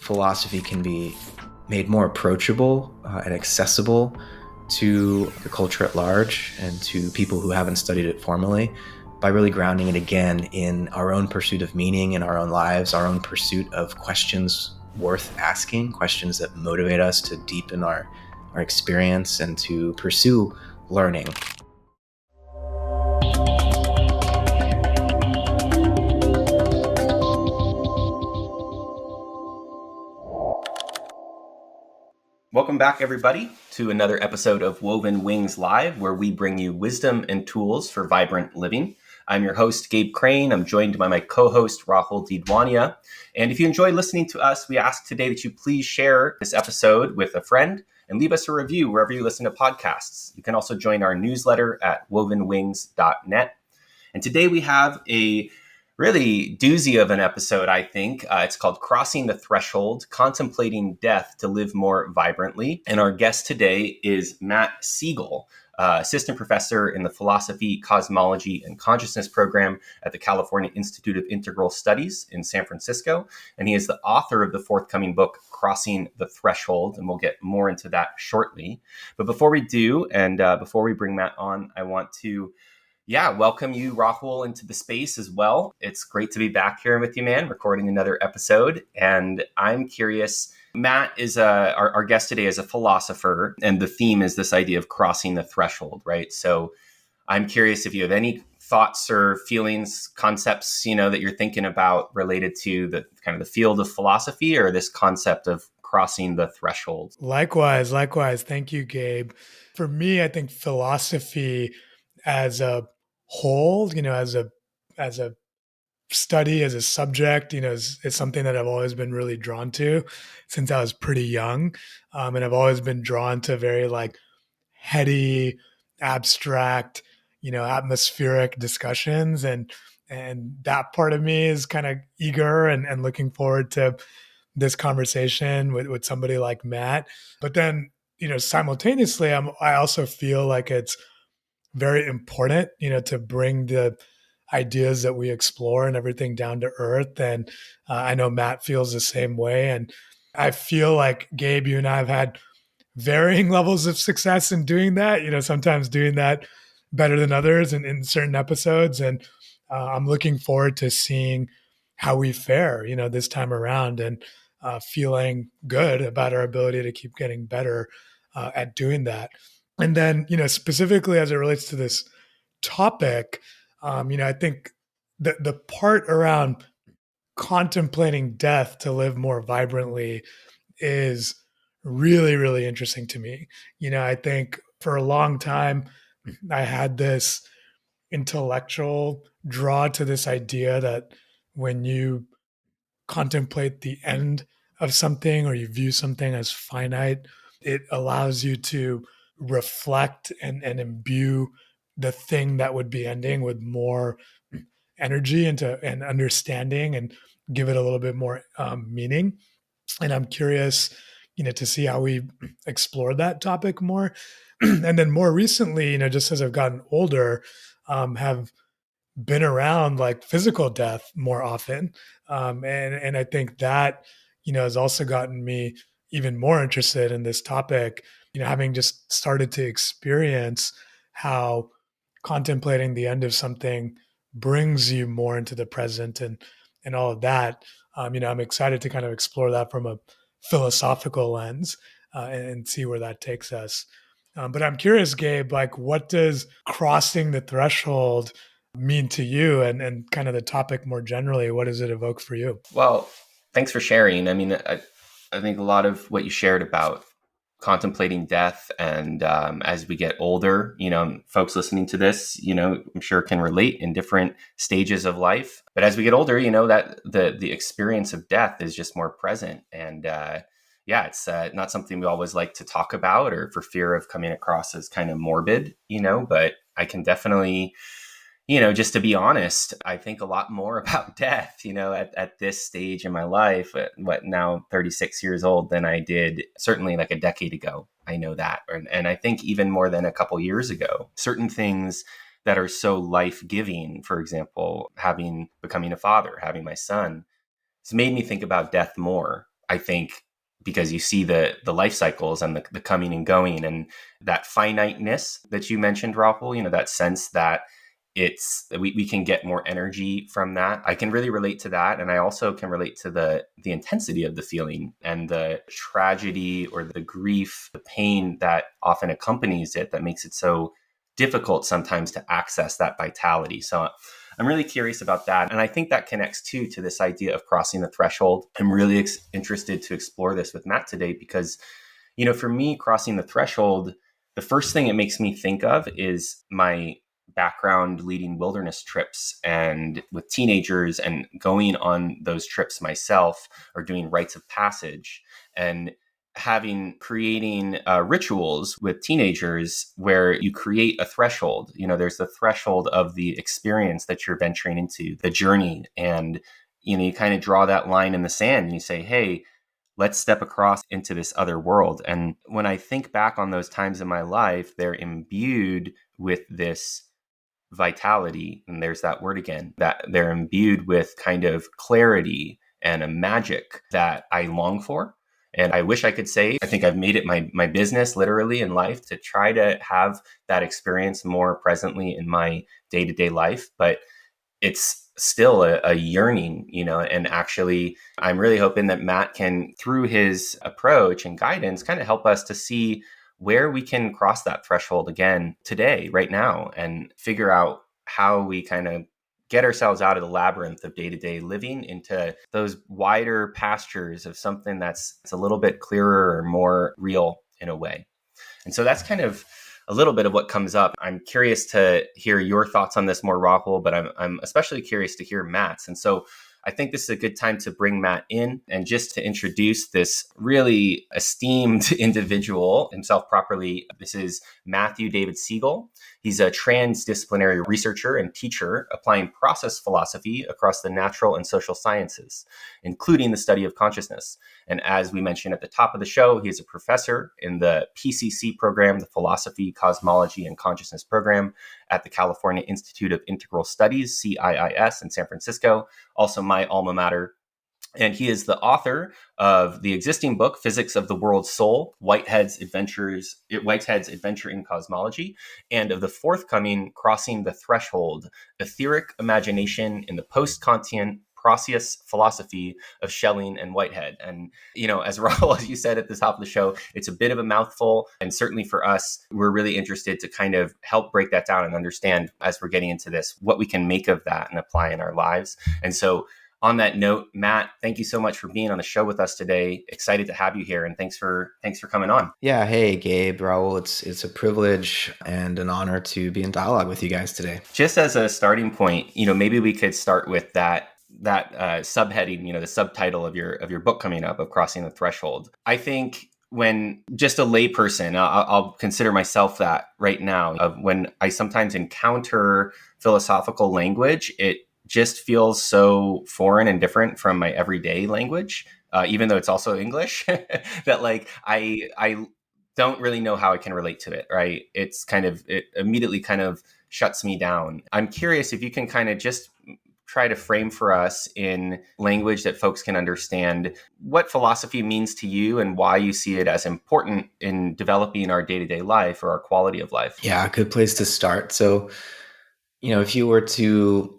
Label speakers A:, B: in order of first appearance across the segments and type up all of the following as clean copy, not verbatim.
A: philosophy can be made more approachable and accessible to the culture at large and to people who haven't studied it formally by really grounding it again in our own pursuit of meaning in our own lives, our own pursuit of questions worth asking, questions that motivate us to deepen our experience and to pursue learning.
B: Welcome back, everybody, to another episode of Woven Wings Live, where we bring you wisdom and tools for vibrant living. I'm your host, Gabe Crane. I'm joined by my co-host, Rahul Didwania. And if you enjoy listening to us, we ask today that you please share this episode with a friend and leave us a review wherever you listen to podcasts. You can also join our newsletter at wovenwings.net. And today we have a really doozy of an episode, I think. It's called Crossing the Threshold, Contemplating Death to Live More Vibrantly. And our guest today is Matt Siegel, assistant professor in the Philosophy, Cosmology, and Consciousness program at the California Institute of Integral Studies in San Francisco. And he is the author of the forthcoming book, Crossing the Threshold. And we'll get more into that shortly. But before we do, and before we bring Matt on, I want to welcome you, Rahul, into the space as well. It's great to be back here with you, man, recording another episode. And I'm curious, Matt is our guest today is a philosopher, and the theme is this idea of crossing the threshold, right? So I'm curious if you have any thoughts or feelings, concepts, that you're thinking about related to the kind of the field of philosophy or this concept of crossing the threshold.
C: Likewise. Thank you, Gabe. For me, I think philosophy as a whole, as a study, as a subject, is something that I've always been really drawn to since I was pretty young. And I've always been drawn to very heady, abstract, atmospheric discussions. And that part of me is kind of eager and looking forward to this conversation with somebody like Matt. But then, simultaneously, I also feel like it's very important, to bring the ideas that we explore and everything down to earth. And I know Matt feels the same way. And I feel like, Gabe, you and I have had varying levels of success in doing that, sometimes doing that better than others in certain episodes. And I'm looking forward to seeing how we fare, this time around, and feeling good about our ability to keep getting better at doing that. And then, specifically as it relates to this topic, I think the part around contemplating death to live more vibrantly is really, really interesting to me. I think for a long time, I had this intellectual draw to this idea that when you contemplate the end of something or you view something as finite, it allows you to reflect and imbue the thing that would be ending with more energy and understanding, and give it a little bit more meaning. And I'm curious, to see how we explore that topic more. And then more recently, just as I've gotten older, have been around physical death more often. And I think that, has also gotten me even more interested in this topic, having just started to experience how contemplating the end of something brings you more into the present and all of that. I'm excited to kind of explore that from a philosophical lens and see where that takes us. But I'm curious, Gabe, what does crossing the threshold mean to you, and kind of the topic more generally? What does it evoke for you?
B: Well, thanks for sharing. I mean, I think a lot of what you shared about contemplating death, and as we get older, folks listening to this, I'm sure can relate in different stages of life. But as we get older, that the experience of death is just more present. And it's not something we always like to talk about, or for fear of coming across as kind of morbid, but I can definitely, just to be honest, I think a lot more about death, at this stage in my life, at now 36 years old, than I did certainly like a decade ago. I know that. And I think even more than a couple years ago. Certain things that are so life-giving, for example, becoming a father, having my son, has made me think about death more. I think, because you see the life cycles and the coming and going, and that finiteness that you mentioned, Rahul, that sense that we can get more energy from that. I can really relate to that. And I also can relate to the intensity of the feeling and the tragedy or the grief, the pain that often accompanies it, that makes it so difficult sometimes to access that vitality. So I'm really curious about that. And I think that connects too to this idea of crossing the threshold. I'm really interested to explore this with Matt today because, for me, crossing the threshold, the first thing it makes me think of is my background leading wilderness trips and with teenagers, and going on those trips myself, or doing rites of passage, and creating rituals with teenagers where you create a threshold. There's the threshold of the experience that you're venturing into, the journey. And, you kind of draw that line in the sand and you say, hey, let's step across into this other world. And when I think back on those times in my life, they're imbued with this vitality. And there's that word again, that they're imbued with kind of clarity and a magic that I long for. And I wish I could say, I think I've made it my business literally in life to try to have that experience more presently in my day-to-day life. But it's still a yearning, and actually I'm really hoping that Matt can, through his approach and guidance, kind of help us to see where we can cross that threshold again today, right now, and figure out how we kind of get ourselves out of the labyrinth of day-to-day living into those wider pastures of something that's a little bit clearer or more real in a way. And so that's kind of a little bit of what comes up. I'm curious to hear your thoughts on this more, Rahul, but I'm especially curious to hear Matt's. And so I think this is a good time to bring Matt in and just to introduce this really esteemed individual himself properly. This is Matthew David Siegel. He's a transdisciplinary researcher and teacher applying process philosophy across the natural and social sciences, including the study of consciousness. And as we mentioned at the top of the show, he's a professor in the PCC program, the Philosophy, Cosmology, and Consciousness program at the California Institute of Integral Studies, CIIS, in San Francisco, also my alma mater. And he is the author of the existing book, Physics of the World's Soul, Whitehead's Adventure in Cosmology, and of the forthcoming Crossing the Threshold, Etheric Imagination in the Post-Kantian Process Philosophy of Schelling and Whitehead. And, as Rahul, as you said at the top of the show, it's a bit of a mouthful. And certainly for us, we're really interested to kind of help break that down and understand, as we're getting into this, what we can make of that and apply in our lives. And so on that note, Matt, thank you so much for being on the show with us today. Excited to have you here, and thanks for coming on.
A: Yeah, hey Gabe, Rahul, it's a privilege and an honor to be in dialogue with you guys today.
B: Just as a starting point, maybe we could start with that subheading, the subtitle of your book coming up, of Crossing the Threshold. I think when just a layperson, I'll consider myself that right now, when I sometimes encounter philosophical language, it just feels so foreign and different from my everyday language, even though it's also English, that I don't really know how I can relate to it, right? It immediately kind of shuts me down. I'm curious if you can kind of just try to frame for us in language that folks can understand what philosophy means to you and why you see it as important in developing our day-to-day life or our quality of life.
A: Yeah, a good place to start. So, if you were to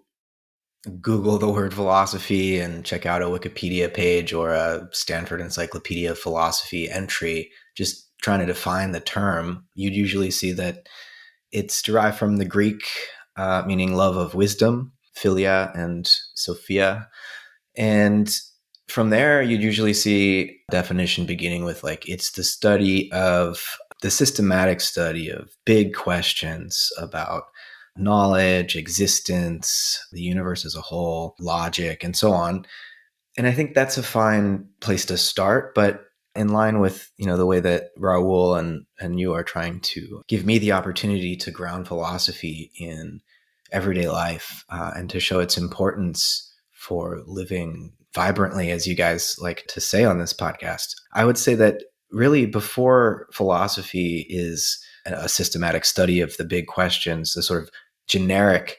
A: Google the word philosophy and check out a Wikipedia page or a Stanford Encyclopedia of Philosophy entry, just trying to define the term, you'd usually see that it's derived from the Greek, meaning love of wisdom, philia and sophia. And from there, you'd usually see a definition beginning with it's the systematic study of big questions about knowledge, existence, the universe as a whole, logic, and so on. And I think that's a fine place to start, but in line with, the way that Rahul and you are trying to give me the opportunity to ground philosophy in everyday life, and to show its importance for living vibrantly, as you guys like to say on this podcast, I would say that really before philosophy is a systematic study of the big questions, the sort of generic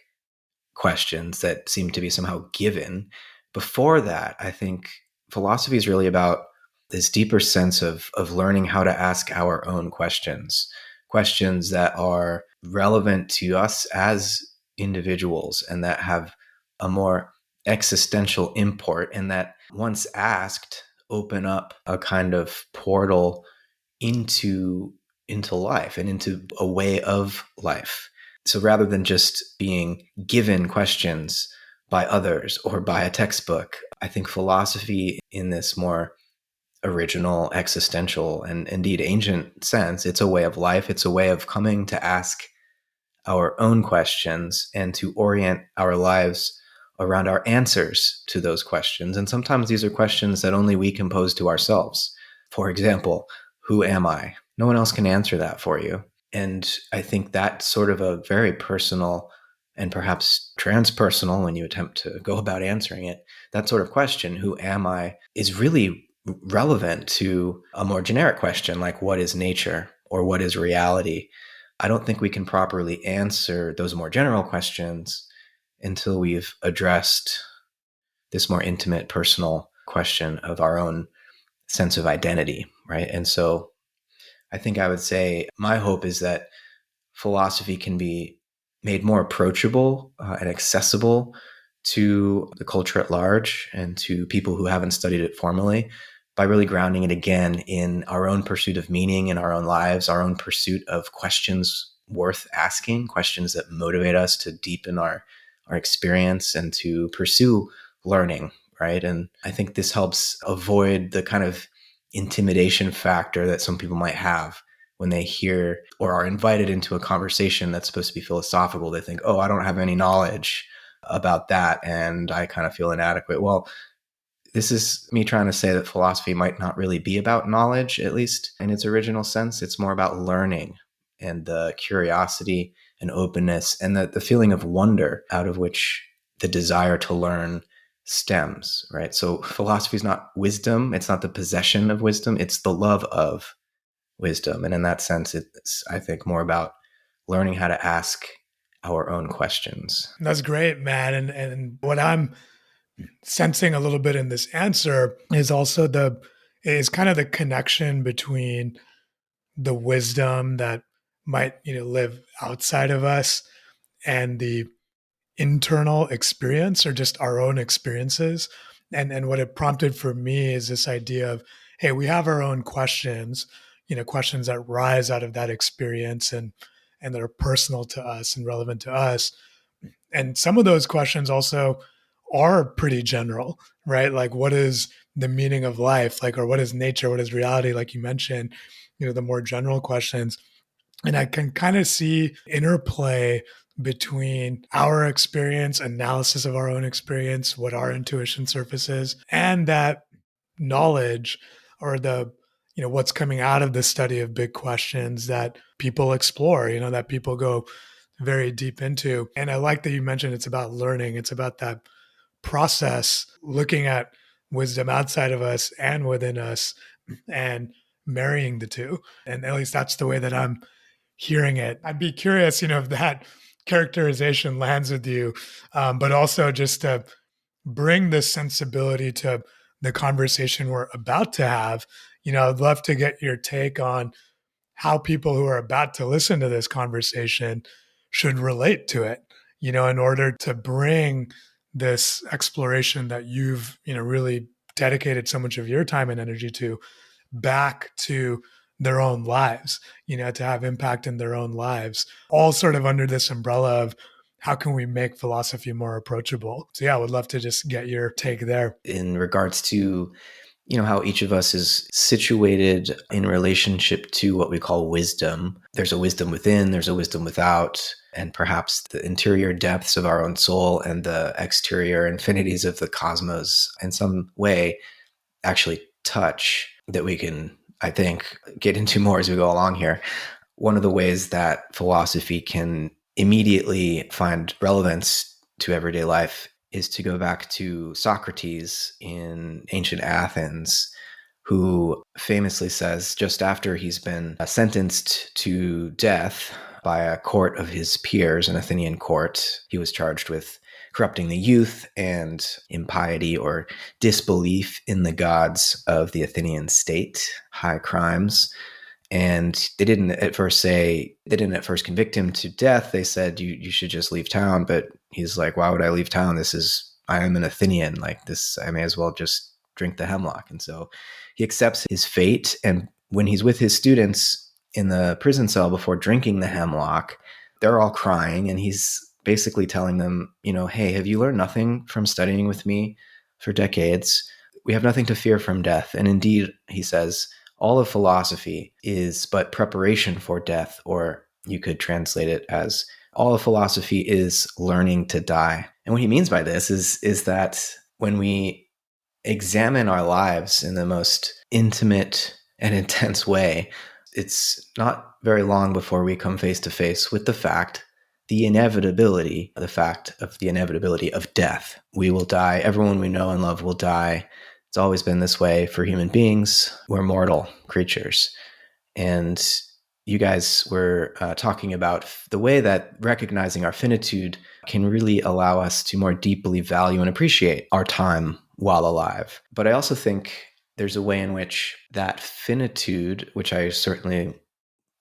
A: questions that seem to be somehow given. Before that, I think philosophy is really about this deeper sense of learning how to ask our own questions, questions that are relevant to us as individuals and that have a more existential import, and that once asked open up a kind of portal into life and into a way of life. So rather than just being given questions by others or by a textbook, I think philosophy in this more original, existential, and indeed ancient sense, it's a way of life. It's a way of coming to ask our own questions and to orient our lives around our answers to those questions. And sometimes these are questions that only we can pose to ourselves. For example, who am I? No one else can answer that for you. And I think that's sort of a very personal and perhaps transpersonal, when you attempt to go about answering it, that sort of question, who am I, is really relevant to a more generic question like, what is nature or what is reality? I don't think we can properly answer those more general questions until we've addressed this more intimate, personal question of our own sense of identity, right? And so I think I would say my hope is that philosophy can be made more approachable and accessible to the culture at large and to people who haven't studied it formally, by really grounding it again in our own pursuit of meaning in our own lives, our own pursuit of questions worth asking, questions that motivate us to deepen our experience and to pursue learning, right? And I think this helps avoid the kind of intimidation factor that some people might have when they hear or are invited into a conversation that's supposed to be philosophical. They think, oh, I don't have any knowledge about that and I kind of feel inadequate. Well, this is me trying to say that philosophy might not really be about knowledge, at least in its original sense. It's more about learning and the curiosity and openness and the feeling of wonder out of which the desire to learn stems, right? So philosophy is not wisdom. It's not the possession of wisdom. It's the love of wisdom. And in that sense, it's, I think, more about learning how to ask our own questions.
C: That's great, Matt. And what I'm sensing a little bit in this answer is also is kind of the connection between the wisdom that might, live outside of us and the internal experience or just our own experiences. And what it prompted for me is this idea of, hey, we have our own questions, questions that rise out of that experience and that are personal to us and relevant to us. And some of those questions also are pretty general, right? Like, what is the meaning of life? Like, or what is nature? What is reality? Like you mentioned, the more general questions. And I can kind of see interplay between our experience, analysis of our own experience, what our intuition surfaces, and that knowledge or what's coming out of the study of big questions that people explore, that people go very deep into. And I like that you mentioned it's about learning. It's about that process, looking at wisdom outside of us and within us and marrying the two. And at least that's the way that I'm hearing it. I'd be curious, if that characterization lands with you, but also just to bring this sensibility to the conversation we're about to have. I'd love to get your take on how people who are about to listen to this conversation should relate to it, in order to bring this exploration that you've, really dedicated so much of your time and energy to back to their own lives, to have impact in their own lives, all sort of under this umbrella of how can we make philosophy more approachable? So yeah, I would love to just get your take there.
A: In regards to how each of us is situated in relationship to what we call wisdom. There's a wisdom within, there's a wisdom without, and perhaps the interior depths of our own soul and the exterior infinities of the cosmos in some way actually touch, that we can, I think, get into more as we go along here. One of the ways that philosophy can immediately find relevance to everyday life is to go back to Socrates in ancient Athens, who famously says, just after he's been sentenced to death by a court of his peers, an Athenian court, he was charged with corrupting the youth and impiety or disbelief in the gods of the Athenian state, high crimes. And they didn't at first convict him to death. They said, you should just leave town. But he's like, why would I leave town? I am an Athenian. Like this, I may as well just drink the hemlock. And so he accepts his fate. And when he's with his students in the prison cell before drinking the hemlock, they're all crying. And he's basically telling them, hey, have you learned nothing from studying with me for decades? We have nothing to fear from death. And indeed, he says, all of philosophy is but preparation for death, or you could translate it as all of philosophy is learning to die. And what he means by this is that when we examine our lives in the most intimate and intense way, it's not very long before we come face to face with the fact of the inevitability of death. We will die. Everyone we know and love will die. It's always been this way for human beings. We're mortal creatures. And you guys were talking about the way that recognizing our finitude can really allow us to more deeply value and appreciate our time while alive. But I also think there's a way in which that finitude, which I certainly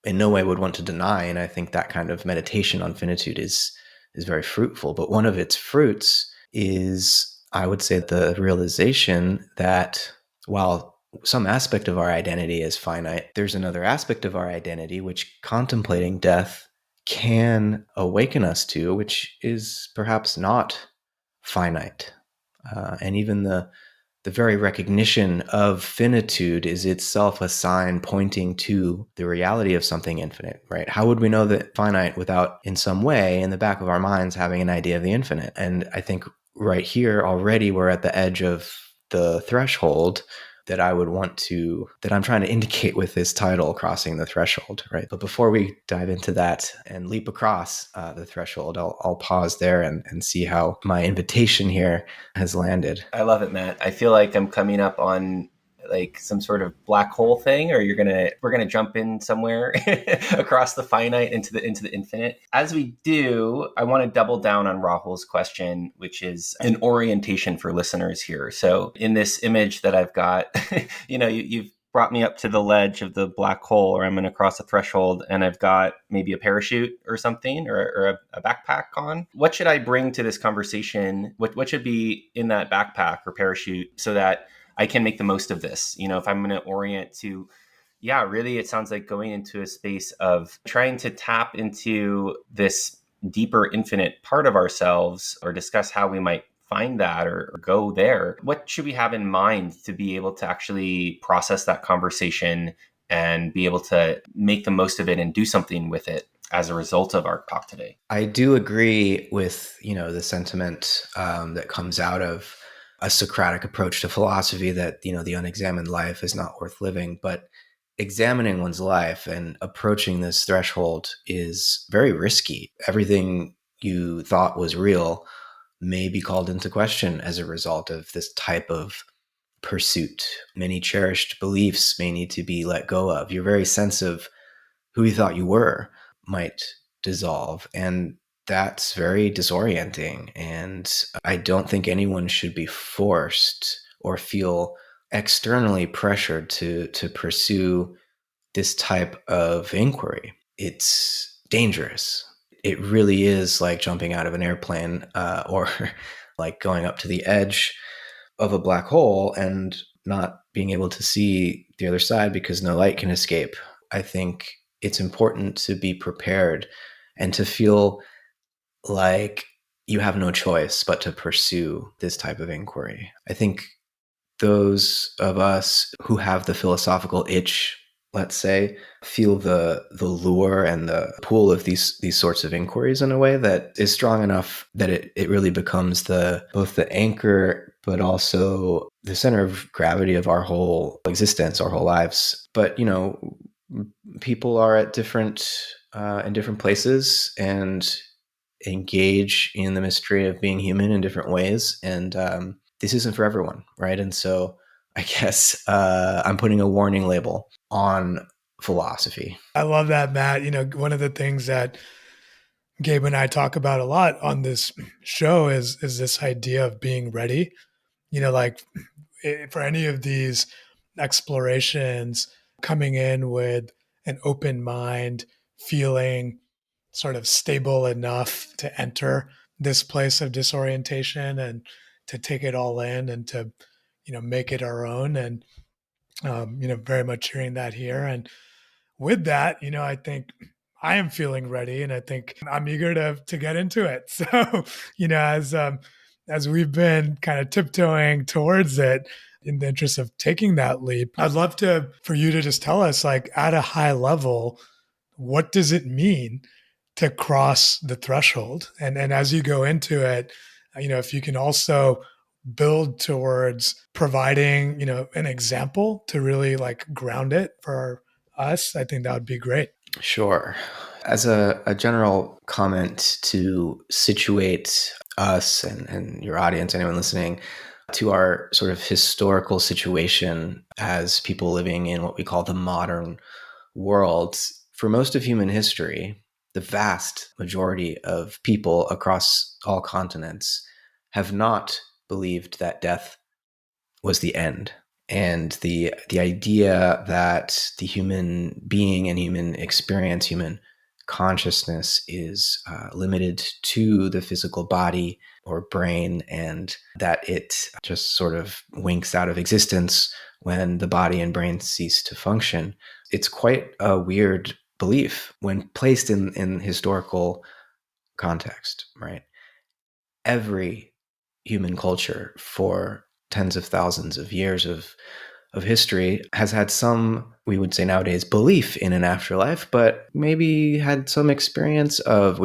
A: in no way would want to deny, and I think that kind of meditation on finitude is very fruitful. But one of its fruits is, I would say, the realization that while some aspect of our identity is finite, there's another aspect of our identity which contemplating death can awaken us to, which is perhaps not finite. And even the very recognition of finitude is itself a sign pointing to the reality of something infinite, right? How would we know that finite without, in some way, in the back of our minds, having an idea of the infinite? And I think right here already we're at the edge of the threshold that I'm trying to indicate with this title, Crossing the Threshold, right? But before we dive into that and leap across the threshold, I'll pause there and see how my invitation here has landed.
B: I love it, Matt. I feel like I'm coming up on like some sort of black hole thing, or we're gonna jump in somewhere across the finite into the infinite. As we do, I want to double down on Rahul's question, which is an orientation for listeners here. So in this image that I've got, you've brought me up to the ledge of the black hole, or I'm going to cross a threshold, and I've got maybe a parachute or something, or a backpack on. What should I bring to this conversation? What should be in that backpack or parachute so that I can make the most of this? If I'm going to orient to, really, it sounds like going into a space of trying to tap into this deeper, infinite part of ourselves, or discuss how we might find that or go there. What should we have in mind to be able to actually process that conversation and be able to make the most of it and do something with it as a result of our talk today?
A: I do agree with, the sentiment that comes out of a Socratic approach to philosophy that, the unexamined life is not worth living. But examining one's life and approaching this threshold is very risky. Everything you thought was real may be called into question as a result of this type of pursuit. Many cherished beliefs may need to be let go of. Your very sense of who you thought you were might dissolve. And that's very disorienting. And I don't think anyone should be forced or feel externally pressured to pursue this type of inquiry. It's dangerous. It really is like jumping out of an airplane or like going up to the edge of a black hole and not being able to see the other side because no light can escape. I think it's important to be prepared and to feel like you have no choice but to pursue this type of inquiry. I think those of us who have the philosophical itch, let's say, feel the lure and the pull of these sorts of inquiries in a way that is strong enough that it really becomes both the anchor but also the center of gravity of our whole existence, our whole lives. But people are at in different places and engage in the mystery of being human in different ways, and this isn't for everyone, right? And so I guess I'm putting a warning label on philosophy.
C: I love that, Matt. One of the things that Gabe and I talk about a lot on this show is this idea of being ready. Like for any of these explorations, coming in with an open mind, feeling sort of stable enough to enter this place of disorientation and to take it all in and to, make it our own. And, very much hearing that here. And with that, I think I am feeling ready, and I think I'm eager to get into it. So, as we've been kind of tiptoeing towards it in the interest of taking that leap, I'd love for you to just tell us, like, at a high level, what does it mean to cross the threshold? And as you go into it, if you can also build towards providing, an example to really like ground it for us, I think that would be great.
A: Sure. As a general comment to situate us and your audience, anyone listening, to our sort of historical situation as people living in what we call the modern world, for most of human history, the vast majority of people across all continents have not believed that death was the end. And the idea that the human being and human experience, human consciousness is limited to the physical body or brain, and that it just sort of winks out of existence when the body and brain cease to function. It's quite a weird belief when placed in historical context, right? Every human culture for tens of thousands of years of history has had some, we would say nowadays, belief in an afterlife, but maybe had some experience of,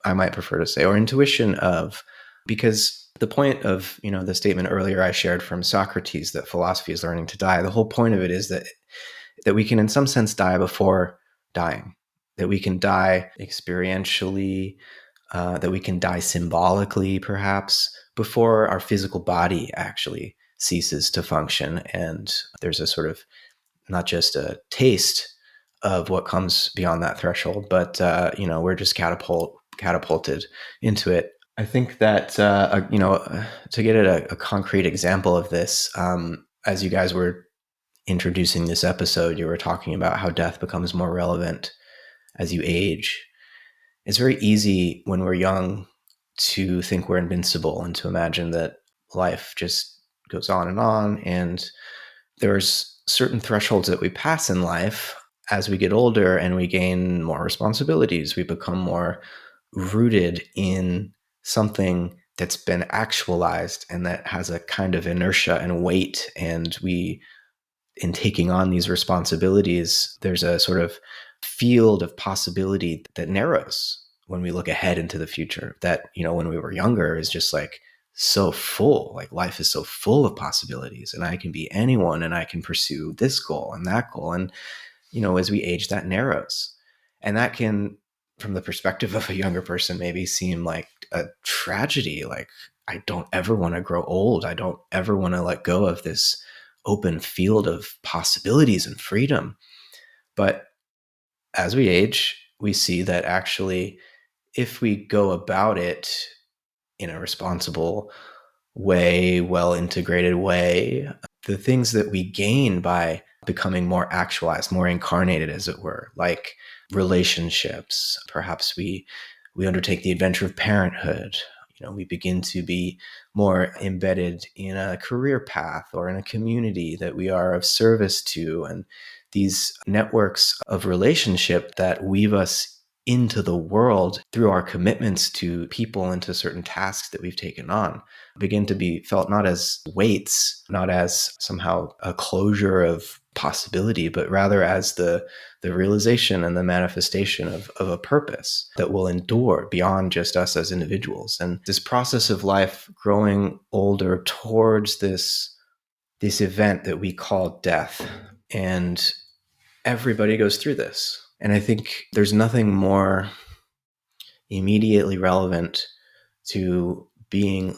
A: I might prefer to say, or intuition of, because the point of, the statement earlier I shared from Socrates that philosophy is learning to die, the whole point of it is that we can in some sense die before dying, that we can die experientially, that we can die symbolically, perhaps, before our physical body actually ceases to function. And there's a sort of not just a taste of what comes beyond that threshold, but, we're just catapulted into it. I think that, to get at a concrete example of this, as you guys were introducing this episode, you were talking about how death becomes more relevant as you age. It's very easy when we're young to think we're invincible and to imagine that life just goes on, and there's certain thresholds that we pass in life as we get older and we gain more responsibilities. We become more rooted in something that's been actualized and that has a kind of inertia and weight, and in taking on these responsibilities, there's a sort of field of possibility that narrows when we look ahead into the future, that, when we were younger is just like so full, like life is so full of possibilities, and I can be anyone and I can pursue this goal and that goal. And, as we age, that narrows. And that can, from the perspective of a younger person, maybe seem like a tragedy. Like, I don't ever want to grow old. I don't ever want to let go of this open field of possibilities and freedom. But as we age, we see that actually, if we go about it in a responsible way, well integrated way, the things that we gain by becoming more actualized, more incarnated, as it were, like relationships, perhaps we undertake the adventure of parenthood. We begin to be more embedded in a career path or in a community that we are of service to. And these networks of relationship that weave us into the world through our commitments to people and to certain tasks that we've taken on begin to be felt not as weights, not as somehow a closure of possibility, but rather as the realization and the manifestation of a purpose that will endure beyond just us as individuals. And this process of life growing older towards this event that we call death. And everybody goes through this. And I think there's nothing more immediately relevant to being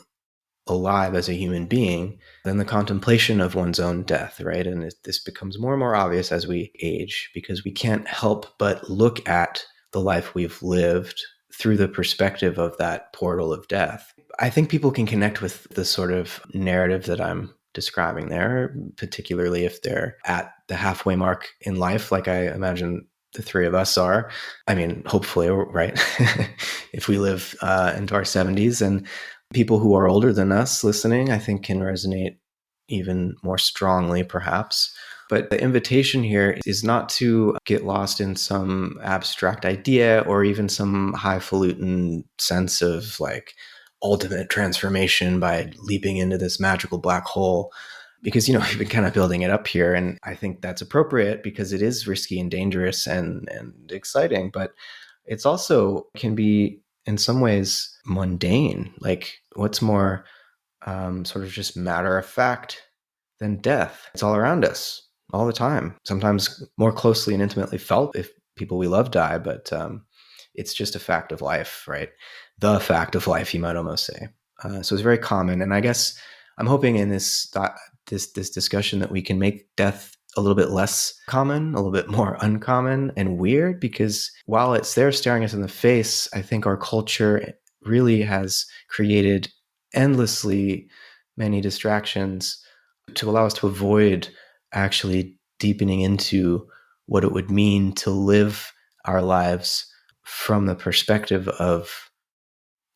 A: alive as a human being than the contemplation of one's own death, right? And this becomes more and more obvious as we age, because we can't help but look at the life we've lived through the perspective of that portal of death. I think people can connect with the sort of narrative that I'm describing there, particularly if they're at the halfway mark in life, like I imagine the three of us are. I mean, hopefully, right? If we live into our 70s, and people who are older than us listening, I think can resonate even more strongly, perhaps. But the invitation here is not to get lost in some abstract idea or even some highfalutin sense of like ultimate transformation by leaping into this magical black hole. Because, we've been kind of building it up here. And I think that's appropriate because it is risky and dangerous and exciting. But it's also can be in some ways mundane. Like what's more sort of just matter of fact than death? It's all around us all the time, sometimes more closely and intimately felt if people we love die, but it's just a fact of life, right? The fact of life, you might almost say. So it's very common. And I guess I'm hoping in this discussion that we can make death a little bit less common, a little bit more uncommon and weird, because while it's there staring us in the face, I think our culture really has created endlessly many distractions to allow us to avoid actually deepening into what it would mean to live our lives from the perspective of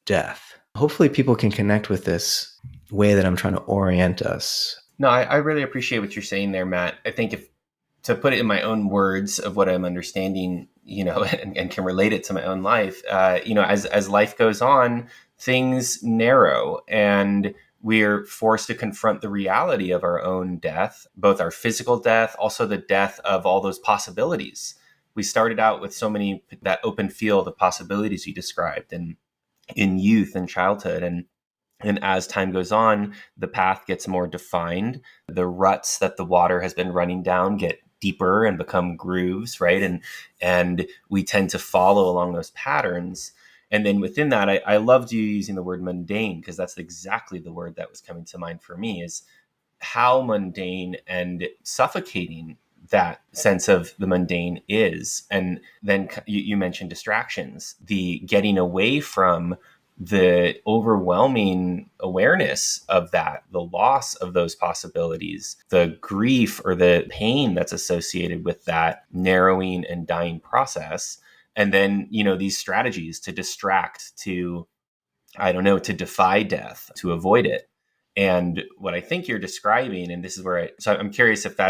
A: death. Hopefully people can connect with this way that I'm trying to orient us.
B: No, I really appreciate what you're saying there, Matt. I think if to put it in my own words of what I'm understanding, and can relate it to my own life, as life goes on, things narrow and we're forced to confront the reality of our own death, both our physical death, also the death of all those possibilities. We started out with so many, that open field of possibilities you described and in youth and childhood. And as time goes on, the path gets more defined. The ruts that the water has been running down get deeper and become grooves, right? And we tend to follow along those patterns. And then within that, I loved you using the word mundane, because that's exactly the word that was coming to mind for me, is how mundane and suffocating that sense of the mundane is. And then you mentioned distractions, the getting away from the overwhelming awareness of that, the loss of those possibilities, the grief or the pain that's associated with that narrowing and dying process. And then, these strategies to distract, to, I don't know, to defy death, to avoid it. And what I think you're describing, and this is where so I'm curious if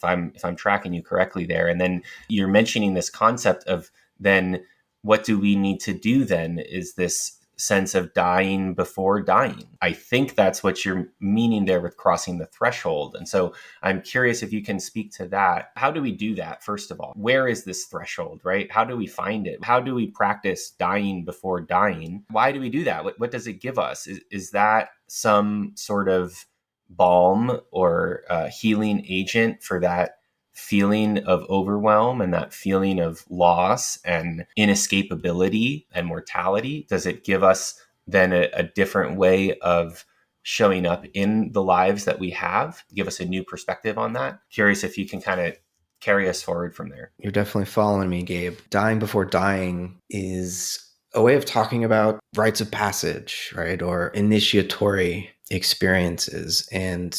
B: I'm tracking you correctly there. And then you're mentioning this concept of then what do we need to do then is this sense of dying before dying. I think that's what you're meaning there with crossing the threshold. And so I'm curious if you can speak to that. How do we do that, first of all? Where is this threshold, right? How do we find it? How do we practice dying before dying? Why do we do that? What does it give us? Is that some sort of balm or healing agent for that feeling of overwhelm and that feeling of loss and inescapability and mortality? Does it give us then a different way of showing up in the lives that we have? Give us a new perspective on that? Curious if you can kind of carry us forward from there.
A: You're definitely following me, Gabe. Dying before dying is a way of talking about rites of passage, right? Or initiatory experiences. And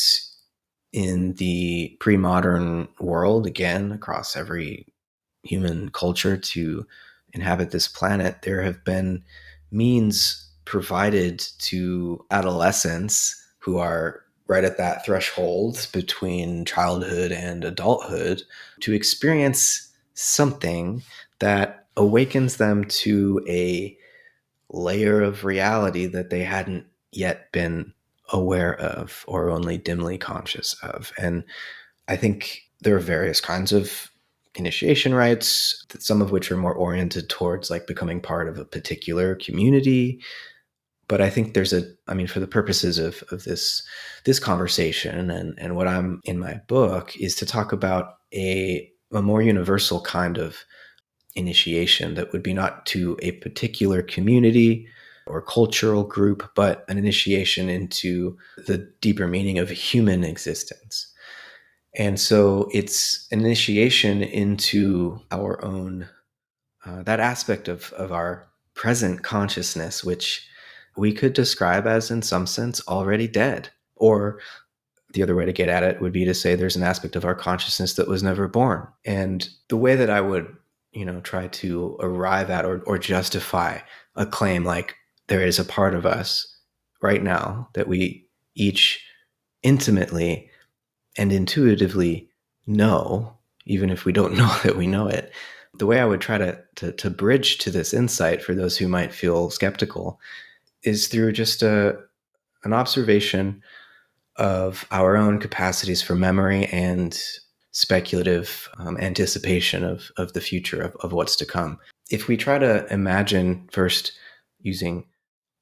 A: in the pre-modern world, again, across every human culture to inhabit this planet, there have been means provided to adolescents who are right at that threshold between childhood and adulthood to experience something that awakens them to a layer of reality that they hadn't yet been aware of or only dimly conscious of. And I think there are various kinds of initiation rites, some of which are more oriented towards like becoming part of a particular community. But I think for the purposes of this conversation and what I'm in my book is to talk about a more universal kind of initiation that would be not to a particular community or cultural group, but an initiation into the deeper meaning of human existence. And so it's an initiation into our own, that aspect of our present consciousness, which we could describe as, in some sense, already dead. Or the other way to get at it would be to say there's an aspect of our consciousness that was never born. And the way that I would, try to arrive at or justify a claim like there is a part of us right now that we each intimately and intuitively know, even if we don't know that we know it. The way I would try to bridge to this insight for those who might feel skeptical is through just an observation of our own capacities for memory and speculative anticipation of the future, of what's to come. If we try to imagine first using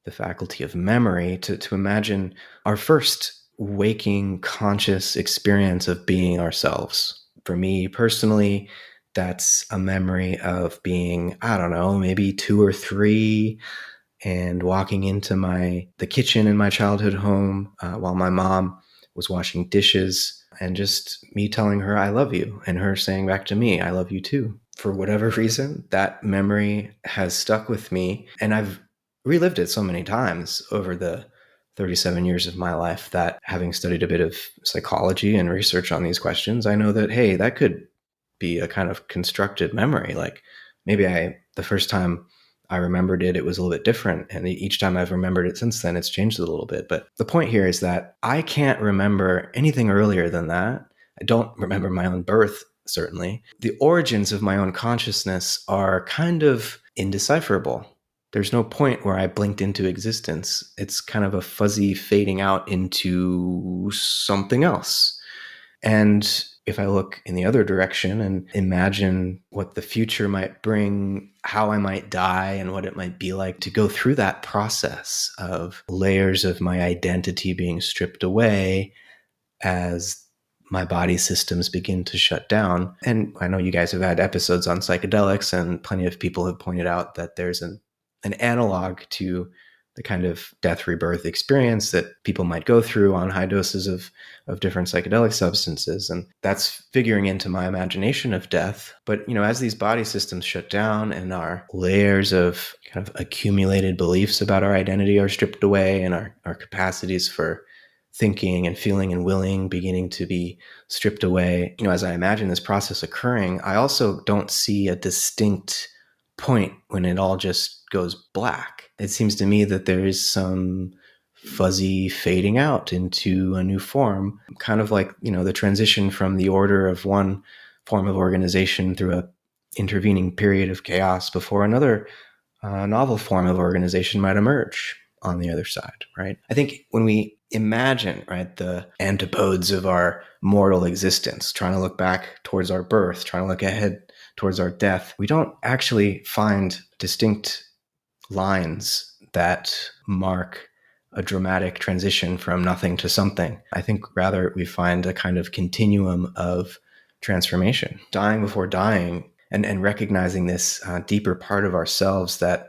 A: the faculty of memory to imagine our first waking conscious experience of being ourselves. For me personally, that's a memory of being, I don't know, maybe 2 or 3 and walking into the kitchen in my childhood home while my mom was washing dishes, and just me telling her I love you and her saying back to me I love you too. For whatever reason, that memory has stuck with me, and I've relived it so many times over the 37 years of my life that, having studied a bit of psychology and research on these questions, I know that, hey, that could be a kind of constructed memory. Like maybe the first time I remembered it, it was a little bit different. And each time I've remembered it since then, it's changed a little bit. But the point here is that I can't remember anything earlier than that. I don't remember my own birth, certainly. The origins of my own consciousness are kind of indecipherable. There's no point where I blinked into existence. It's kind of a fuzzy fading out into something else. And if I look in the other direction and imagine what the future might bring, how I might die, and what it might be like to go through that process of layers of my identity being stripped away as my body systems begin to shut down. And I know you guys have had episodes on psychedelics, and plenty of people have pointed out that there's an analog to the kind of death rebirth experience that people might go through on high doses of different psychedelic substances. And that's figuring into my imagination of death. But, as these body systems shut down and our layers of kind of accumulated beliefs about our identity are stripped away, and our capacities for thinking and feeling and willing beginning to be stripped away, as I imagine this process occurring, I also don't see a distinct point when it all just goes black. It seems to me that there is some fuzzy fading out into a new form, kind of like, the transition from the order of one form of organization through a intervening period of chaos before another novel form of organization might emerge on the other side, right? I think when we imagine, right, the antipodes of our mortal existence, trying to look back towards our birth, trying to look ahead towards our death, we don't actually find distinct lines that mark a dramatic transition from nothing to something. I think rather we find a kind of continuum of transformation, dying before dying, and recognizing this deeper part of ourselves that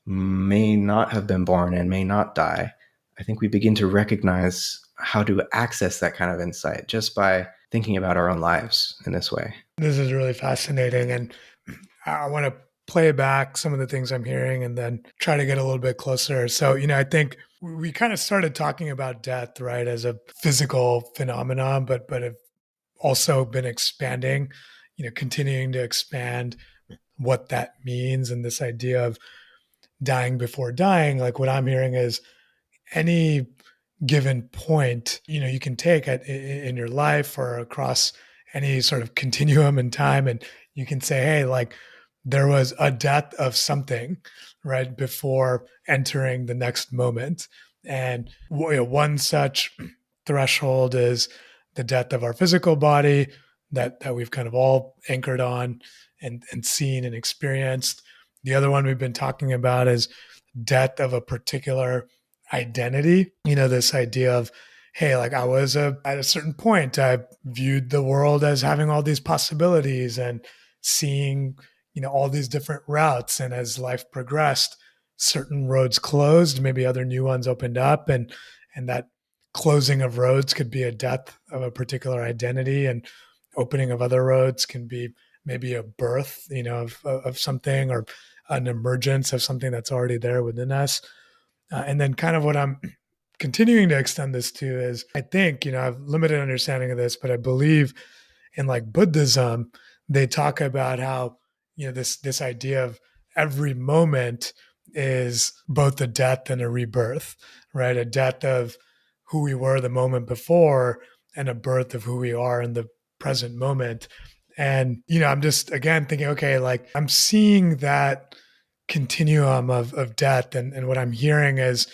A: may not have been born and may not die. I think we begin to recognize how to access that kind of insight just by thinking about our own lives in this way.
C: This is really fascinating. And I want to play back some of the things I'm hearing and then try to get a little bit closer. So, I think we kind of started talking about death, right, as a physical phenomenon, but have also been expanding, continuing to expand what that means, and this idea of dying before dying. Like what I'm hearing is any given point, you can take in your life or across any sort of continuum in time, and you can say, hey, like there was a death of something right before entering the next moment. And one such threshold is the death of our physical body that we've kind of all anchored on and seen and experienced. The other one we've been talking about is death of a particular identity. This idea of, hey, like I was at a certain point, I viewed the world as having all these possibilities and seeing, all these different routes. And as life progressed, certain roads closed, maybe other new ones opened up, and that closing of roads could be a death of a particular identity, and opening of other roads can be maybe a birth, of something, or an emergence of something that's already there within us. And then kind of what I'm continuing to extend this to is, I think, I have limited understanding of this, but I believe in like Buddhism, they talk about how, this idea of every moment is both a death and a rebirth, right? A death of who we were the moment before and a birth of who we are in the present moment. And, I'm just again thinking, okay, like I'm seeing that continuum of death. And what I'm hearing is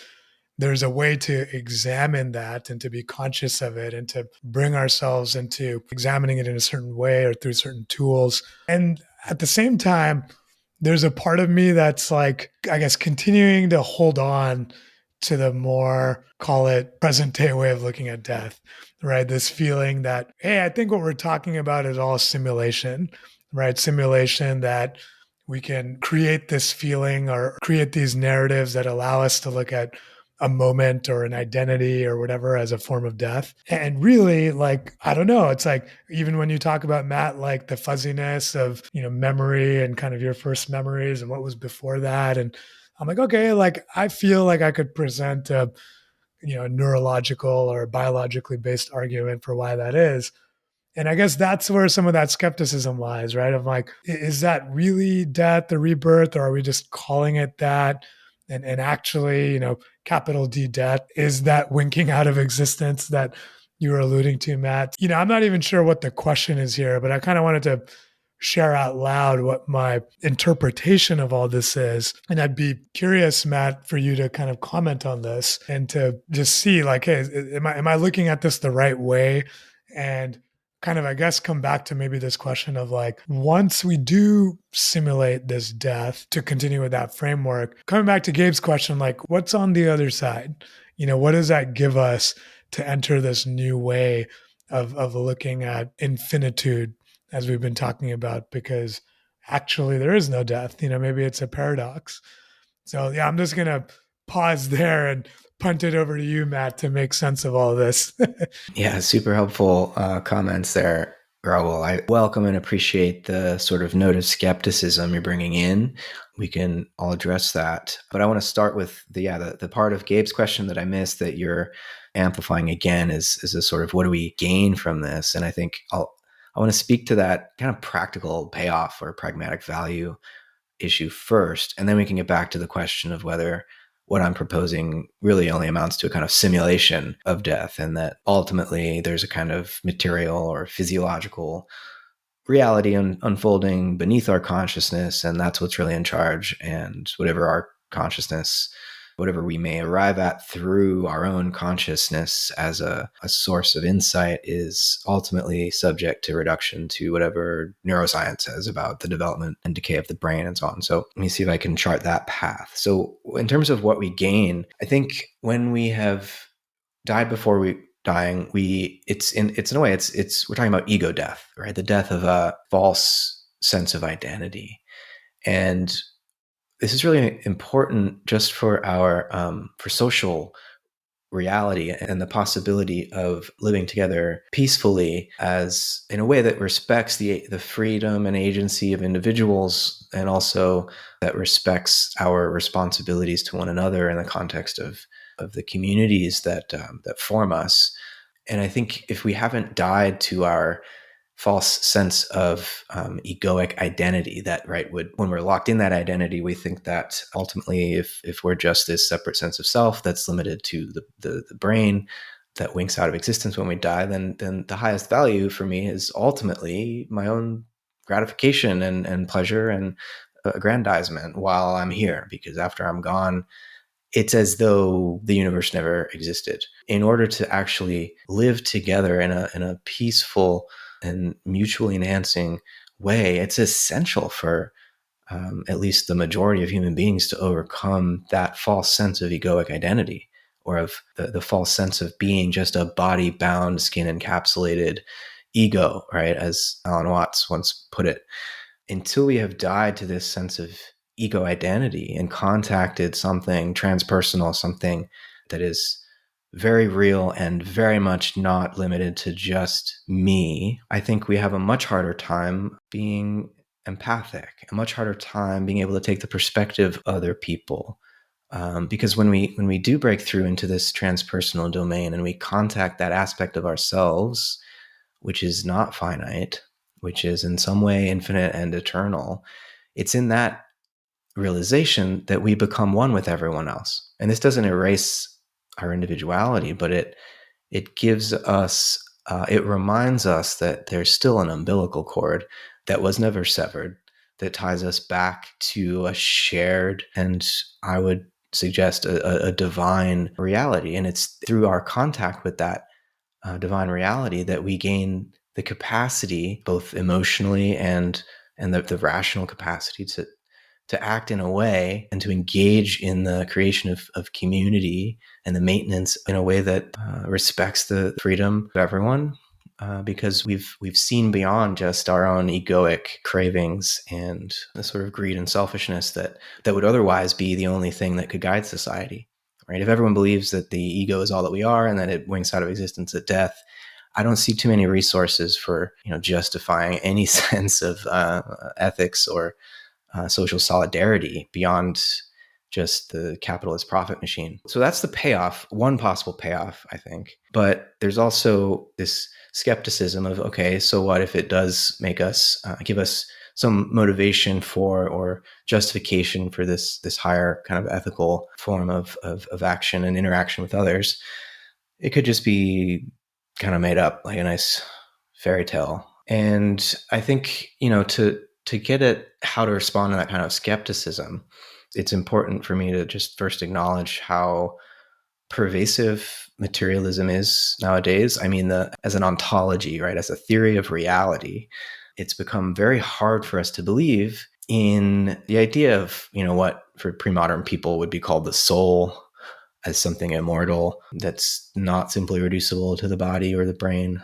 C: there's a way to examine that and to be conscious of it and to bring ourselves into examining it in a certain way or through certain tools. And at the same time, there's a part of me that's like, I guess, continuing to hold on to the more, call it, present day way of looking at death, right? This feeling that, hey, I think what we're talking about is all simulation, right? Simulation that we can create this feeling or create these narratives that allow us to look at a moment or an identity or whatever as a form of death. And really, like, I don't know, it's like, even when you talk about, Matt, like the fuzziness of, memory and kind of your first memories and what was before that. And I'm like, okay, like I feel like I could present a neurological or biologically based argument for why that is. And I guess that's where some of that skepticism lies, right? Of like, is that really death, the rebirth, or are we just calling it that? And actually, capital D death, is that winking out of existence that you were alluding to, Matt? I'm not even sure what the question is here, but I kind of wanted to share out loud what my interpretation of all this is. And I'd be curious, Matt, for you to kind of comment on this and to just see like, hey, am I looking at this the right way? And kind of, I guess, come back to maybe this question of like, once we do simulate this death, to continue with that framework, coming back to Gabe's question, like, what's on the other side? What does that give us to enter this new way of looking at infinitude, as we've been talking about? Because actually there is no death, maybe it's a paradox. So yeah, I'm just going to pause there and punt it over to you, Matt, to make sense of all this.
A: Yeah, super helpful comments there, Raul. I welcome and appreciate the sort of note of skepticism you're bringing in. We can all address that. But I want to start with the part of Gabe's question that I missed that you're amplifying again is a sort of, what do we gain from this? And I think I want to speak to that kind of practical payoff or pragmatic value issue first, and then we can get back to the question of whether what I'm proposing really only amounts to a kind of simulation of death, and that ultimately there's a kind of material or physiological reality unfolding beneath our consciousness, and that's what's really in charge. And whatever our consciousness, whatever we may arrive at through our own consciousness as a source of insight, is ultimately subject to reduction to whatever neuroscience says about the development and decay of the brain and so on. So let me see if I can chart that path. So in terms of what we gain, I think when we have died before dying, it's in a way, we're talking about ego death, right? The death of a false sense of identity. And this is really important just for our for social reality and the possibility of living together peacefully, as in a way that respects the freedom and agency of individuals, and also that respects our responsibilities to one another in the context of the communities that form us. And I think if we haven't died to our false sense of egoic identity, that when we're locked in that identity, we think that ultimately if we're just this separate sense of self that's limited to the brain that winks out of existence when we die, then the highest value for me is ultimately my own gratification and pleasure and aggrandizement while I'm here, because after I'm gone, it's as though the universe never existed. In order to actually live together in a peaceful and mutually enhancing way, it's essential for at least the majority of human beings to overcome that false sense of egoic identity, or of the false sense of being just a body-bound, skin-encapsulated ego, right? As Alan Watts once put it. Until we have died to this sense of ego identity and contacted something transpersonal, something that is very real and very much not limited to just me, I think we have a much harder time being empathic, a much harder time being able to take the perspective of other people. Because when we do break through into this transpersonal domain and we contact that aspect of ourselves, which is not finite, which is in some way infinite and eternal, it's in that realization that we become one with everyone else. And this doesn't erase our individuality, but it gives us, it reminds us that there's still an umbilical cord that was never severed, that ties us back to a shared, and I would suggest a divine reality. And it's through our contact with that divine reality that we gain the capacity, both emotionally and the rational capacity to act in a way and to engage in the creation of community and the maintenance in a way that respects the freedom of everyone, because we've seen beyond just our own egoic cravings and the sort of greed and selfishness that would otherwise be the only thing that could guide society. Right? If everyone believes that the ego is all that we are and that it winks out of existence at death, I don't see too many resources for justifying any sense of ethics or social solidarity beyond just the capitalist profit machine. So that's the payoff, one possible payoff, I think. But there's also this skepticism of, okay, so what if it does make us, give us some motivation for or justification for this higher kind of ethical form of action and interaction with others? It could just be kind of made up, like a nice fairy tale. And I think, to get at how to respond to that kind of skepticism, it's important for me to just first acknowledge how pervasive materialism is nowadays. I mean, as an ontology, right, as a theory of reality, it's become very hard for us to believe in the idea of, what for pre-modern people would be called the soul, as something immortal that's not simply reducible to the body or the brain.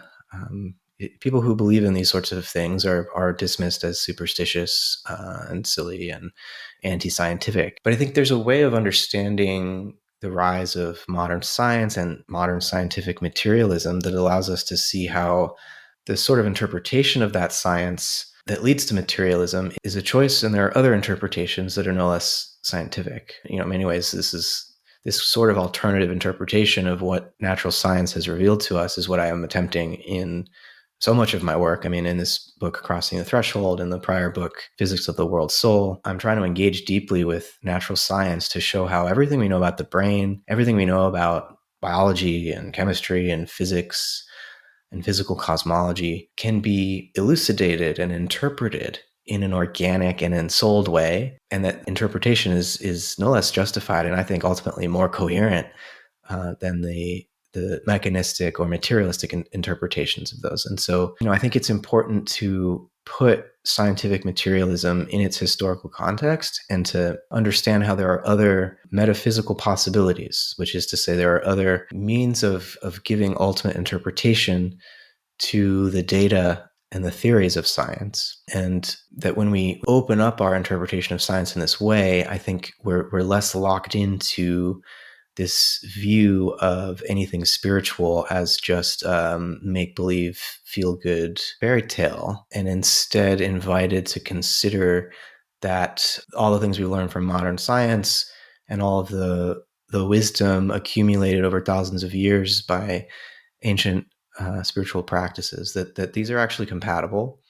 A: People who believe in these sorts of things are dismissed as superstitious and silly and anti-scientific. But I think there's a way of understanding the rise of modern science and modern scientific materialism that allows us to see how the sort of interpretation of that science that leads to materialism is a choice, and there are other interpretations that are no less scientific. In many ways, this sort of alternative interpretation of what natural science has revealed to us is what I am attempting in so much of my work. I mean, in this book, Crossing the Threshold, in the prior book, Physics of the World Soul, I'm trying to engage deeply with natural science to show how everything we know about the brain, everything we know about biology and chemistry and physics and physical cosmology can be elucidated and interpreted in an organic and ensouled way. And that interpretation is no less justified and I think ultimately more coherent than the mechanistic or materialistic interpretations of those. And so, I think it's important to put scientific materialism in its historical context and to understand how there are other metaphysical possibilities, which is to say there are other means of giving ultimate interpretation to the data and the theories of science. And that when we open up our interpretation of science in this way, I think we're less locked into this view of anything spiritual as just make-believe, feel-good fairy tale, and instead invited to consider that all the things we learn from modern science and all of the wisdom accumulated over thousands of years by ancient spiritual practices, that these are actually compatible.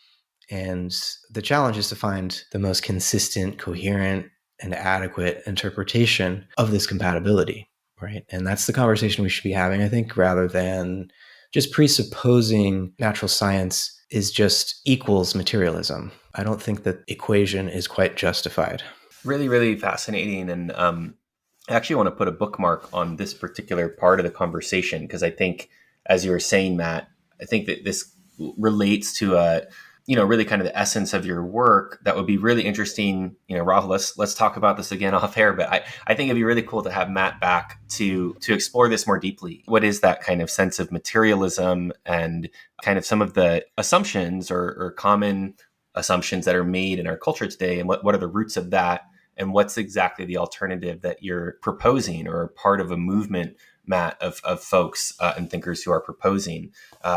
A: And the challenge is to find the most consistent, coherent, and adequate interpretation of this compatibility. Right. And that's the conversation we should be having, I think, rather than just presupposing natural science is just equals materialism. I don't think that equation is quite justified.
B: Really, really fascinating. And I actually want to put a bookmark on this particular part of the conversation, because I think, as you were saying, Matt, I think that this relates to really kind of the essence of your work. That would be really interesting. Rahul, let's talk about this again off air, but I think it'd be really cool to have Matt back to explore this more deeply. What is that kind of sense of materialism and kind of some of the assumptions or common assumptions that are made in our culture today, and what are the roots of that, and what's exactly the alternative that you're proposing or part of a movement Matt, of folks and thinkers who are proposing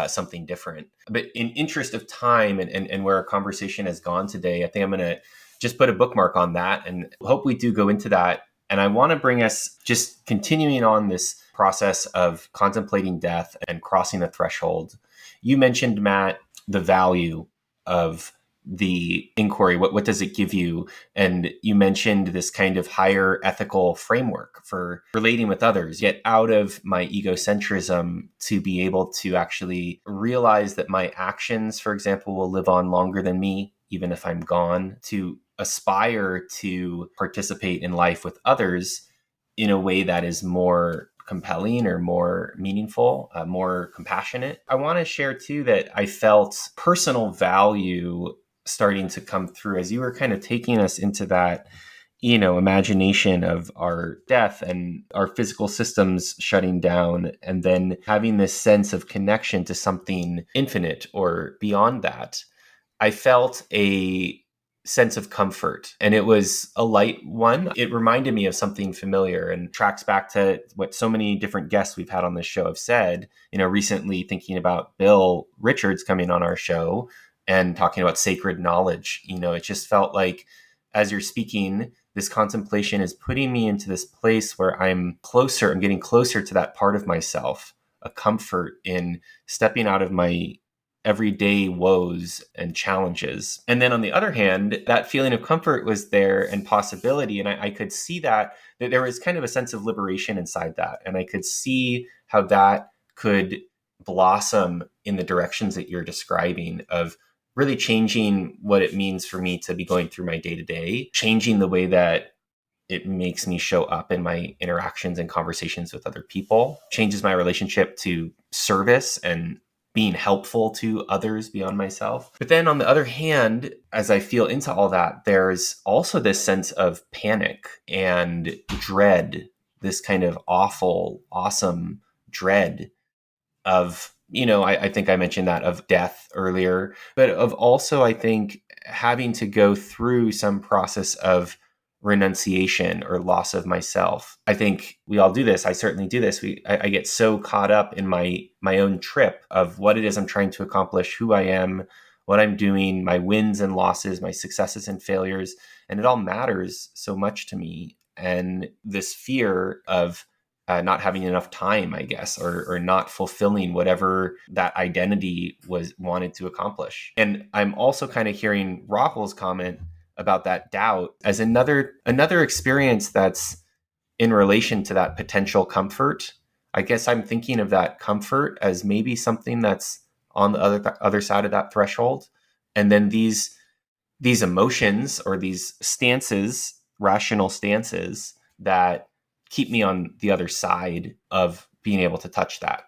B: something different. But in interest of time and where our conversation has gone today, I think I'm going to just put a bookmark on that and hope we do go into that. And I want to bring us just continuing on this process of contemplating death and crossing the threshold. You mentioned, Matt, the value of the inquiry. What does it give you? And you mentioned this kind of higher ethical framework for relating with others, get out of my egocentrism to be able to actually realize that my actions, for example, will live on longer than me, even if I'm gone, to aspire to participate in life with others in a way that is more compelling or more meaningful, more compassionate. I want to share too that I felt personal value starting to come through as you were kind of taking us into that, imagination of our death and our physical systems shutting down, and then having this sense of connection to something infinite or beyond that. I felt a sense of comfort, and it was a light one. It reminded me of something familiar and tracks back to what so many different guests we've had on this show have said. Recently thinking about Bill Richards coming on our show and talking about sacred knowledge. It just felt like as you're speaking, this contemplation is putting me into this place where I'm getting closer to that part of myself, a comfort in stepping out of my everyday woes and challenges. And then on the other hand, that feeling of comfort was there and possibility. And I could see that there was kind of a sense of liberation inside that. And I could see how that could blossom in the directions that you're describing of really changing what it means for me to be going through my day to day, changing the way that it makes me show up in my interactions and conversations with other people, changes my relationship to service and being helpful to others beyond myself. But then on the other hand, as I feel into all that, there's also this sense of panic and dread, this kind of awful, awesome dread of, I think I mentioned that of death earlier, but of also, I think, having to go through some process of renunciation or loss of myself. I think we all do this. I certainly do this. I get so caught up in my own trip of what it is I'm trying to accomplish, who I am, what I'm doing, my wins and losses, my successes and failures, and it all matters so much to me. And this fear of not having enough time, I guess, or not fulfilling whatever that identity was wanted to accomplish. And I'm also kind of hearing Rochel's comment about that doubt as another experience that's in relation to that potential comfort. I guess I'm thinking of that comfort as maybe something that's on the other side of that threshold. And then these emotions or these stances, rational stances that keep me on the other side of being able to touch that.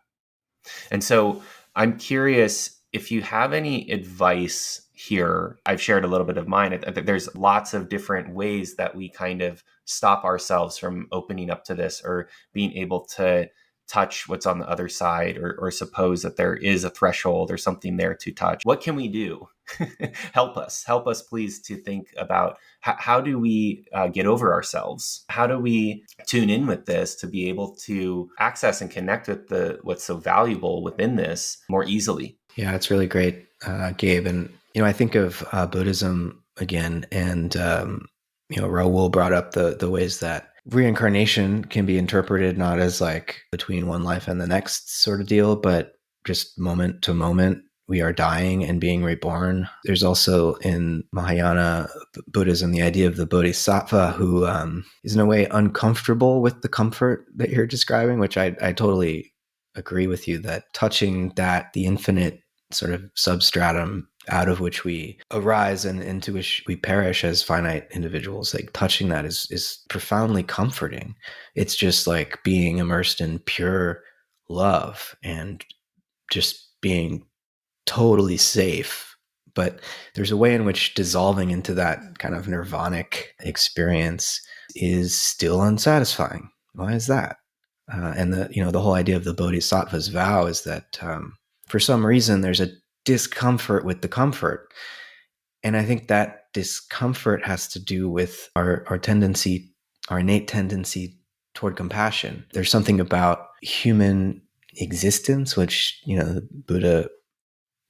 B: And so I'm curious if you have any advice here. I've shared a little bit of mine. There's lots of different ways that we kind of stop ourselves from opening up to this or being able to touch what's on the other side or suppose that there is a threshold or something there to touch. What can we do? Help us please to think about how do we get over ourselves? How do we tune in with this to be able to access and connect with what's so valuable within this more easily?
A: Yeah, it's really great, Gabe. And, I think of Buddhism again, and, Raoul brought up the ways that reincarnation can be interpreted not as like between one life and the next sort of deal, but just moment to moment. We are dying and being reborn. There's also in Mahayana Buddhism the idea of the bodhisattva who is in a way uncomfortable with the comfort that you're describing, which I totally agree with you that touching that, the infinite sort of substratum out of which we arise and into which we perish as finite individuals, like touching that is profoundly comforting. It's just like being immersed in pure love and just being totally safe. But there's a way in which dissolving into that kind of nirvanic experience is still unsatisfying. Why is that? And the whole idea of the bodhisattva's vow is that for some reason there's a discomfort with the comfort. And I think that discomfort has to do with our innate tendency toward compassion. There's something about human existence, which, the Buddha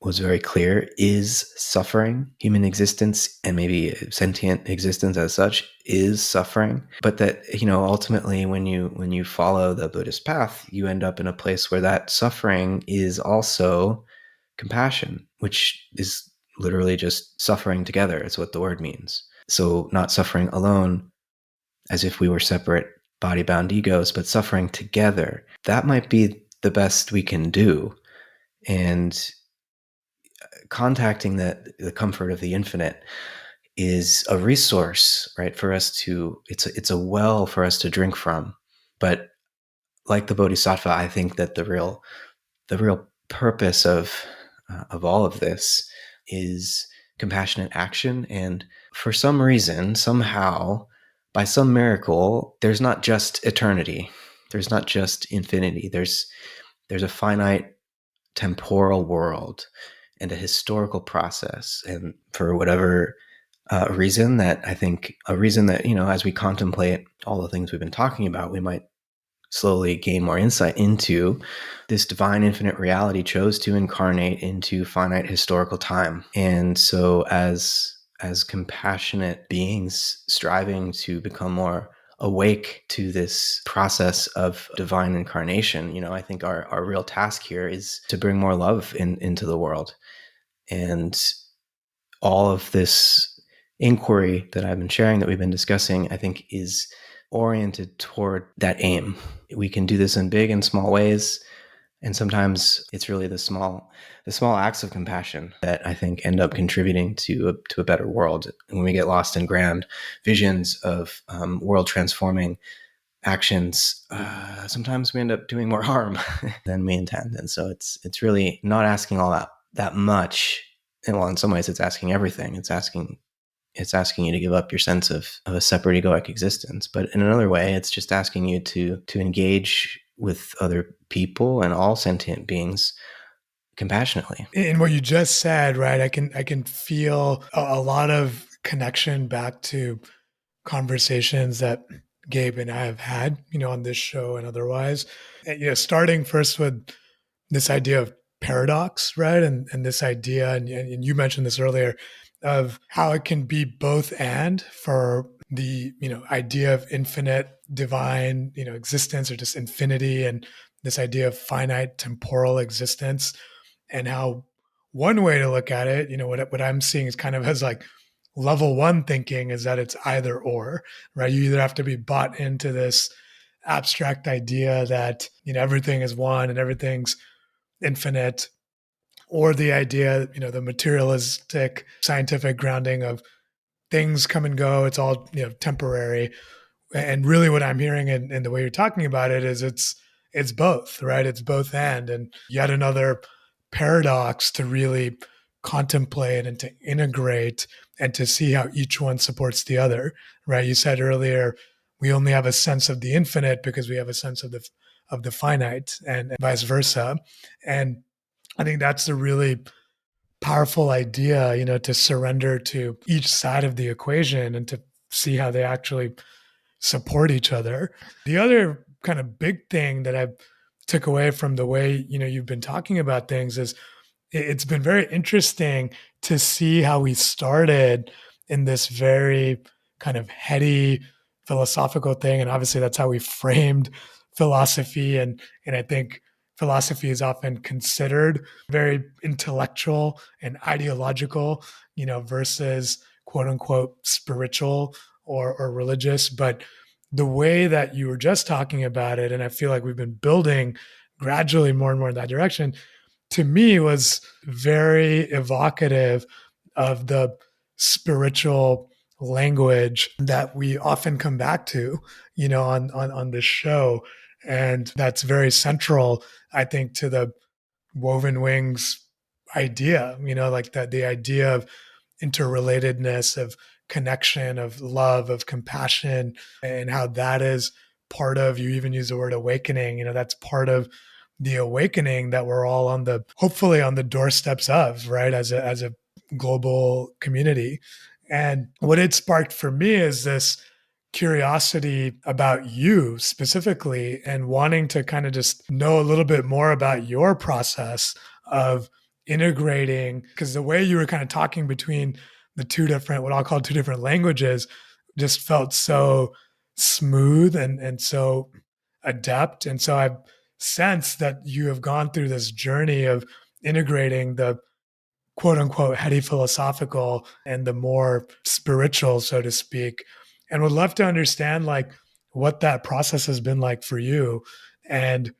A: was very clear is suffering. Human existence, and maybe sentient existence as such, is suffering. But that, ultimately when you follow the Buddhist path, you end up in a place where that suffering is also compassion, which is literally just suffering together. It's what the word means. So not suffering alone as if we were separate body-bound egos, but suffering together. That might be the best we can do. And contacting the comfort of the infinite is a resource, right, for us to, it's a well for us to drink from. But like the Bodhisattva, I think that the real purpose of all of this is compassionate action. And for some reason, somehow, by some miracle, there's not just eternity. There's not just infinity. There's a finite temporal world and a historical process. And for whatever reason that I think, a reason that, as we contemplate all the things we've been talking about, we might slowly gain more insight into, this divine infinite reality chose to incarnate into finite historical time. And so as compassionate beings striving to become more awake to this process of divine incarnation, I think our real task here is to bring more love into the world. And all of this inquiry that I've been sharing, that we've been discussing, I think is oriented toward that aim. We can do this in big and small ways. And sometimes it's really the small acts of compassion that I think end up contributing to a better world. And when we get lost in grand visions of world transforming actions, sometimes we end up doing more harm than we intend. And so it's really not asking all that much. And well, in some ways, it's asking everything. It's asking you to give up your sense of a separate egoic existence. But in another way, it's just asking you to engage with other people and all sentient beings compassionately.
C: In what you just said, right, I can feel a lot of connection back to conversations that Gabe and I have had, on this show and otherwise. And, starting first with this idea of paradox, right? And this idea, and you mentioned this earlier, of how it can be both and for the, idea of infinite divine, existence, or just infinity, and this idea of finite temporal existence, and how one way to look at it, what I'm seeing is kind of as like level one thinking, is that it's either or, right? You either have to be bought into this abstract idea that, everything is one and everything's infinite, or the idea, the materialistic scientific grounding of things come and go, it's all, temporary. And really what I'm hearing in the way you're talking about it is it's both, right? It's both and yet another paradox to really contemplate and to integrate and to see how each one supports the other, right? You said earlier, we only have a sense of the infinite because we have a sense of the finite, and vice versa. And I think that's the really powerful idea, to surrender to each side of the equation and to see how they actually support each other. The other kind of big thing that I took away from the way, you've been talking about things is it's been very interesting to see how we started in this very kind of heady philosophical thing. And obviously that's how we framed philosophy. And I think philosophy is often considered very intellectual and ideological, versus quote unquote spiritual or religious. But the way that you were just talking about it, and I feel like we've been building gradually more and more in that direction, to me was very evocative of the spiritual language that we often come back to, on this show. And that's very central, I think, to the Woven Wings idea, like that the idea of interrelatedness, of connection, of love, of compassion, and how that is part of, you even use the word awakening, that's part of the awakening that we're all hopefully on the doorsteps of, right, as a global community. And what it sparked for me is this curiosity about you specifically and wanting to kind of just know a little bit more about your process of integrating, because the way you were kind of talking between the two different, what I'll call two different languages, just felt so smooth and so adept. And so I sense that you have gone through this journey of integrating the quote unquote heady philosophical and the more spiritual, so to speak. And would love to understand like what that process has been like for you and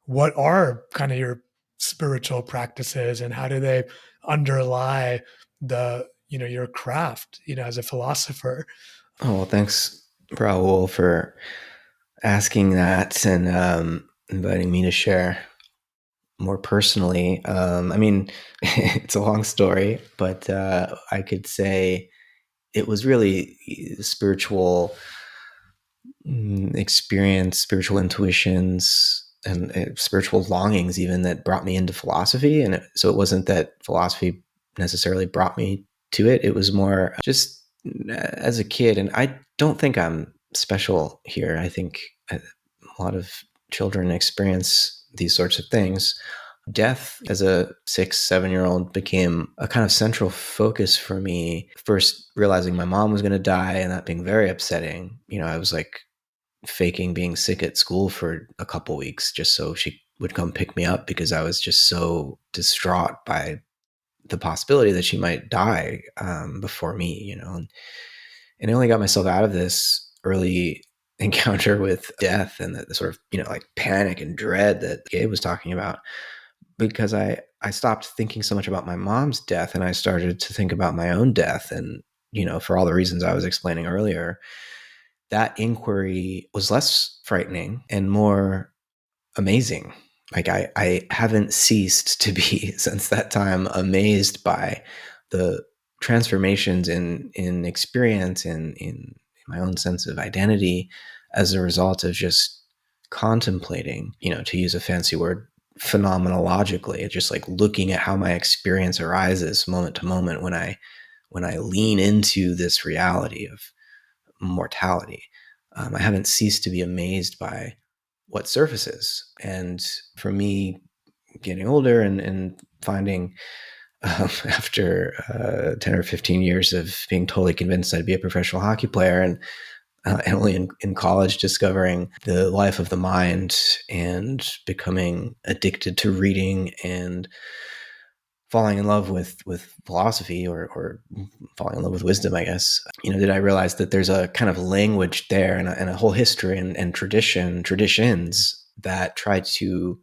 C: what are kind of your spiritual practices and how do they underlie the, your craft, as a philosopher.
A: Oh, well, thanks, Raul, for asking that and inviting me to share more personally. I mean, it's a long story, but I could say it was really spiritual experience, spiritual intuitions, and spiritual longings even that brought me into philosophy. And so it wasn't that philosophy necessarily brought me to it. It was more just as a kid. And I don't think I'm special here. I think a lot of children experience these sorts of things. Death as a 6, 7-year-old became a kind of central focus for me. First, realizing my mom was going to die and that being very upsetting. I was like faking being sick at school for a couple weeks just so she would come pick me up because I was just so distraught by the possibility that she might die before me, And I only got myself out of this early encounter with death and the sort of, like panic and dread that Gabe was talking about because I stopped thinking so much about my mom's death and I started to think about my own death. And, for all the reasons I was explaining earlier, that inquiry was less frightening and more amazing. Like I haven't ceased to be since that time amazed by the transformations in experience in my own sense of identity as a result of just contemplating, to use a fancy word, phenomenologically. It's just like looking at how my experience arises moment to moment when I lean into this reality of mortality. I haven't ceased to be amazed by what surfaces. And for me, getting older and finding after 10 or 15 years of being totally convinced I'd be a professional hockey player and only in college discovering the life of the mind and becoming addicted to reading and falling in love with philosophy or falling in love with wisdom, I guess, did I realize that there's a kind of language there and a whole history and traditions that try to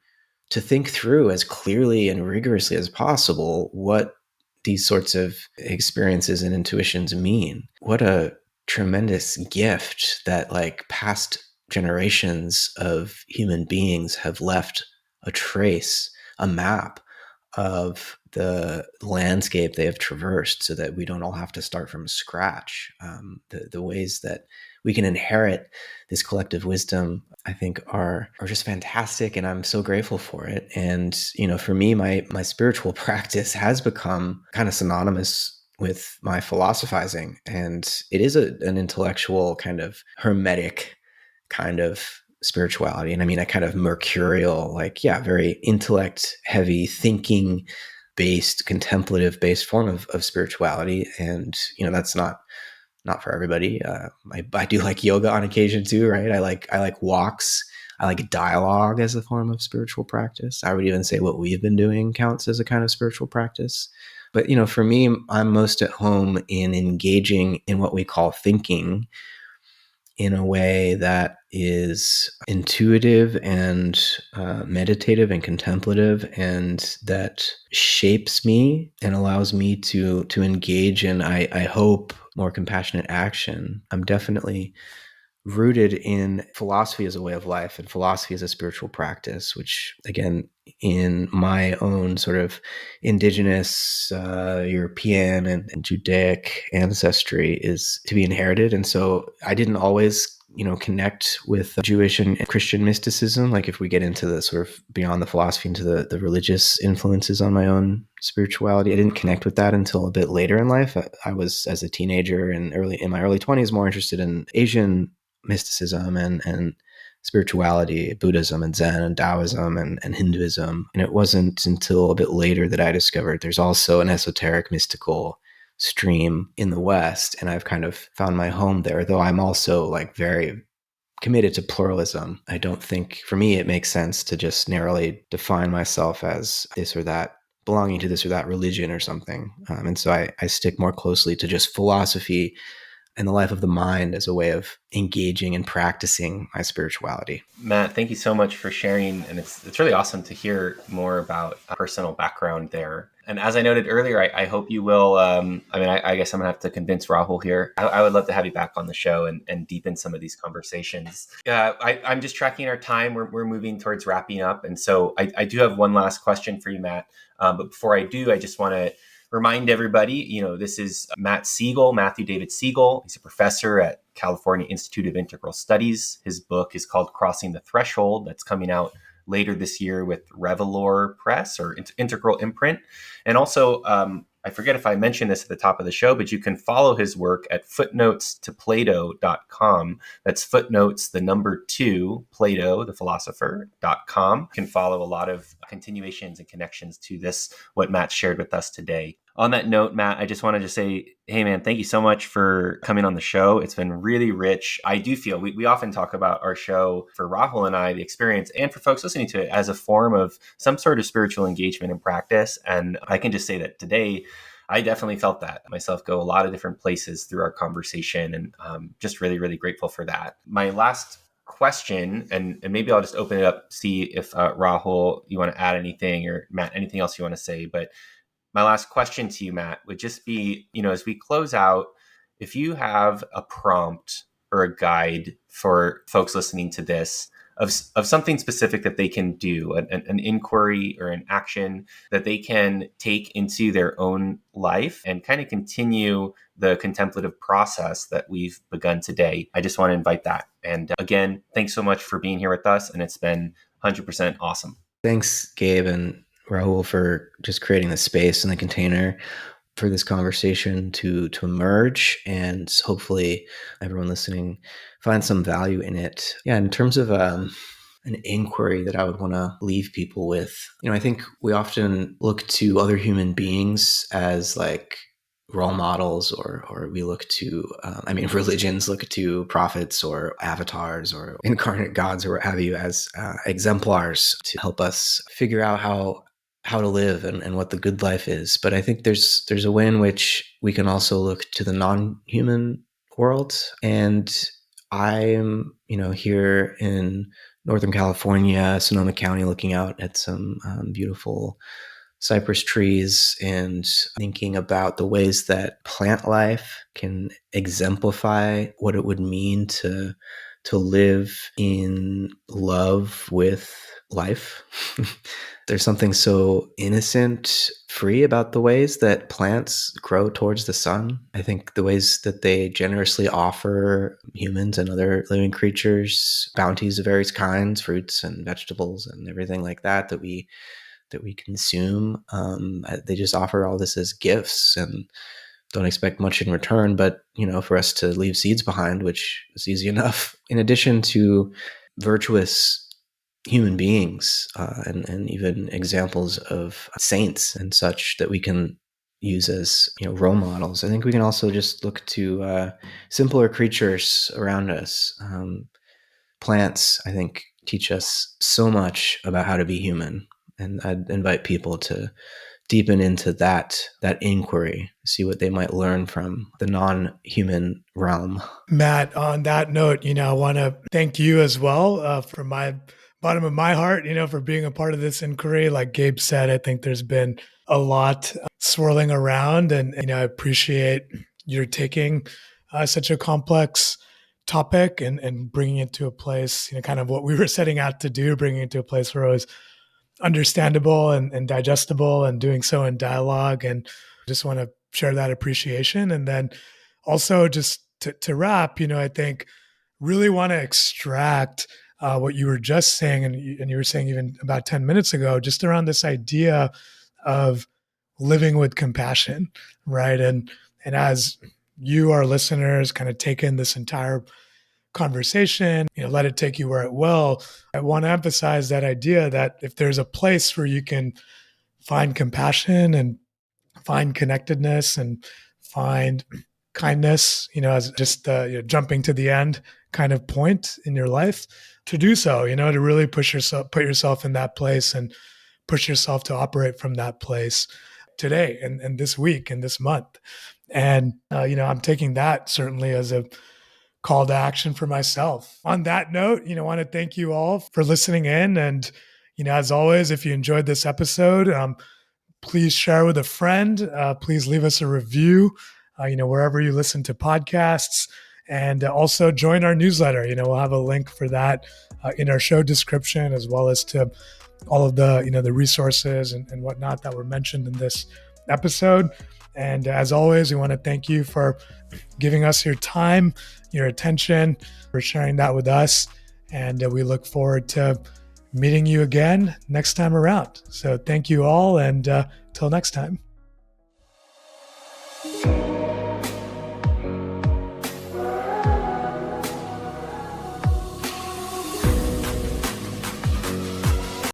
A: think through as clearly and rigorously as possible what these sorts of experiences and intuitions mean. What a tremendous gift that like past generations of human beings have left a trace, a map of the landscape they have traversed so that we don't all have to start from scratch. The ways that we can inherit this collective wisdom, I think are just fantastic. And I'm so grateful for it. And, for me, my spiritual practice has become kind of synonymous with my philosophizing. And it is an intellectual kind of hermetic kind of spirituality. And I mean, a kind of mercurial, very intellect heavy, thinking based, contemplative based form of spirituality. And, that's not for everybody. I do like yoga on occasion too, right? I like walks. I like dialogue as a form of spiritual practice. I would even say what we've been doing counts as a kind of spiritual practice. But, for me, I'm most at home in engaging in what we call thinking in a way that is intuitive and meditative and contemplative, and that shapes me and allows me to engage in, I hope, more compassionate action. I'm definitely rooted in philosophy as a way of life and philosophy as a spiritual practice, which, again, in my own sort of indigenous European and Judaic ancestry is to be inherited. And so I didn't always connect with Jewish and Christian mysticism. Like if we get into the sort of beyond the philosophy into the religious influences on my own spirituality, I didn't connect with that until a bit later in life. I was, as a teenager and in my early 20s, more interested in Asian mysticism and spirituality, Buddhism and Zen and Taoism and Hinduism. And it wasn't until a bit later that I discovered there's also an esoteric mystical stream in the West. And I've kind of found my home there, though I'm also like very committed to pluralism. I don't think, for me, it makes sense to just narrowly define myself as this or that, belonging to this or that religion or something. And so I stick more closely to just philosophy and the life of the mind as a way of engaging and practicing my spirituality.
B: Matt, thank you so much for sharing. And it's really awesome to hear more about a personal background there. And as I noted earlier, I hope you will. I guess I'm going to have to convince Rahul here. I would love to have you back on the show and deepen some of these conversations. I'm just tracking our time. We're moving towards wrapping up. And so I do have one last question for you, Matt. But before I do, I just want to remind everybody, this is Matt Siegel, Matthew David Siegel. He's a professor at California Institute of Integral Studies. His book is called Crossing the Threshold. That's coming out later this year with Revelor Press or Integral Imprint. And also, I forget if I mentioned this at the top of the show, but you can follow his work at footnotestoplato.com. That's footnotes, the number 2, Plato, the philosopher.com. You can follow a lot of continuations and connections to this, what Matt shared with us today. On that note, Matt, I just wanted to say, hey, man, thank you so much for coming on the show. It's been really rich. I do feel we often talk about our show for Rahul and I, the experience, and for folks listening to it as a form of some sort of spiritual engagement and practice. And I can just say that today, I definitely felt that myself, go a lot of different places through our conversation, and just really, really grateful for that. My last question, and maybe I'll just open it up, see if Rahul, you want to add anything, or Matt, anything else you want to say, but my last question to you, Matt, would just be, as we close out, if you have a prompt or a guide for folks listening to this of something specific that they can do, an inquiry or an action that they can take into their own life and kind of continue the contemplative process that we've begun today, I just want to invite that. And again, thanks so much for being here with us. And it's been 100% awesome.
A: Thanks, Gabe and Rahul, for just creating the space and the container for this conversation to emerge, and hopefully everyone listening finds some value in it. Yeah, in terms of an inquiry that I would want to leave people with, I think we often look to other human beings as like role models, or we look to, religions look to prophets or avatars or incarnate gods or what have you as exemplars to help us figure out how to live and what the good life is. But I think there's a way in which we can also look to the non-human world. And I'm, here in Northern California, Sonoma County, looking out at some beautiful cypress trees and thinking about the ways that plant life can exemplify what it would mean to live in love with life. There's something so innocent, free about the ways that plants grow towards the sun. I think the ways that they generously offer humans and other living creatures bounties of various kinds, fruits and vegetables and everything like that we consume. They just offer all this as gifts and don't expect much in return, but for us to leave seeds behind, which is easy enough. In addition to virtuous human beings and even examples of saints and such that we can use as role models, I think we can also just look to simpler creatures around us. Plants, I think, teach us so much about how to be human, and I'd invite people to deepen into that inquiry, see what they might learn from the non-human realm.
C: Matt, on that note, I want to thank you as well from my bottom of my heart, for being a part of this inquiry. Like Gabe said, I think there's been a lot swirling around, and I appreciate your taking such a complex topic and bringing it to a place, kind of what we were setting out to do, bringing it to a place where it was understandable and digestible, and doing so in dialogue. And just want to share that appreciation. And then also just to wrap, I think really want to extract what you were just saying, and you were saying even about 10 minutes ago, just around this idea of living with compassion, right? And as you, our listeners, kind of take in this entire conversation, let it take you where it will. I want to emphasize that idea that if there's a place where you can find compassion and find connectedness and find kindness, as just jumping to the end kind of point in your life, to do so, to really put yourself in that place and push yourself to operate from that place today and this week and this month. And, I'm taking that certainly as a call to action for myself. On that note, I want to thank you all for listening in. And, as always, if you enjoyed this episode, please share with a friend. Please leave us a review, wherever you listen to podcasts. And also join our newsletter. We'll have a link for that in our show description, as well as to all of the, the resources and whatnot that were mentioned in this episode. And as always, we want to thank you for giving us your time, your attention, for sharing that with us. And we look forward to meeting you again next time around. So thank you all. And till next time.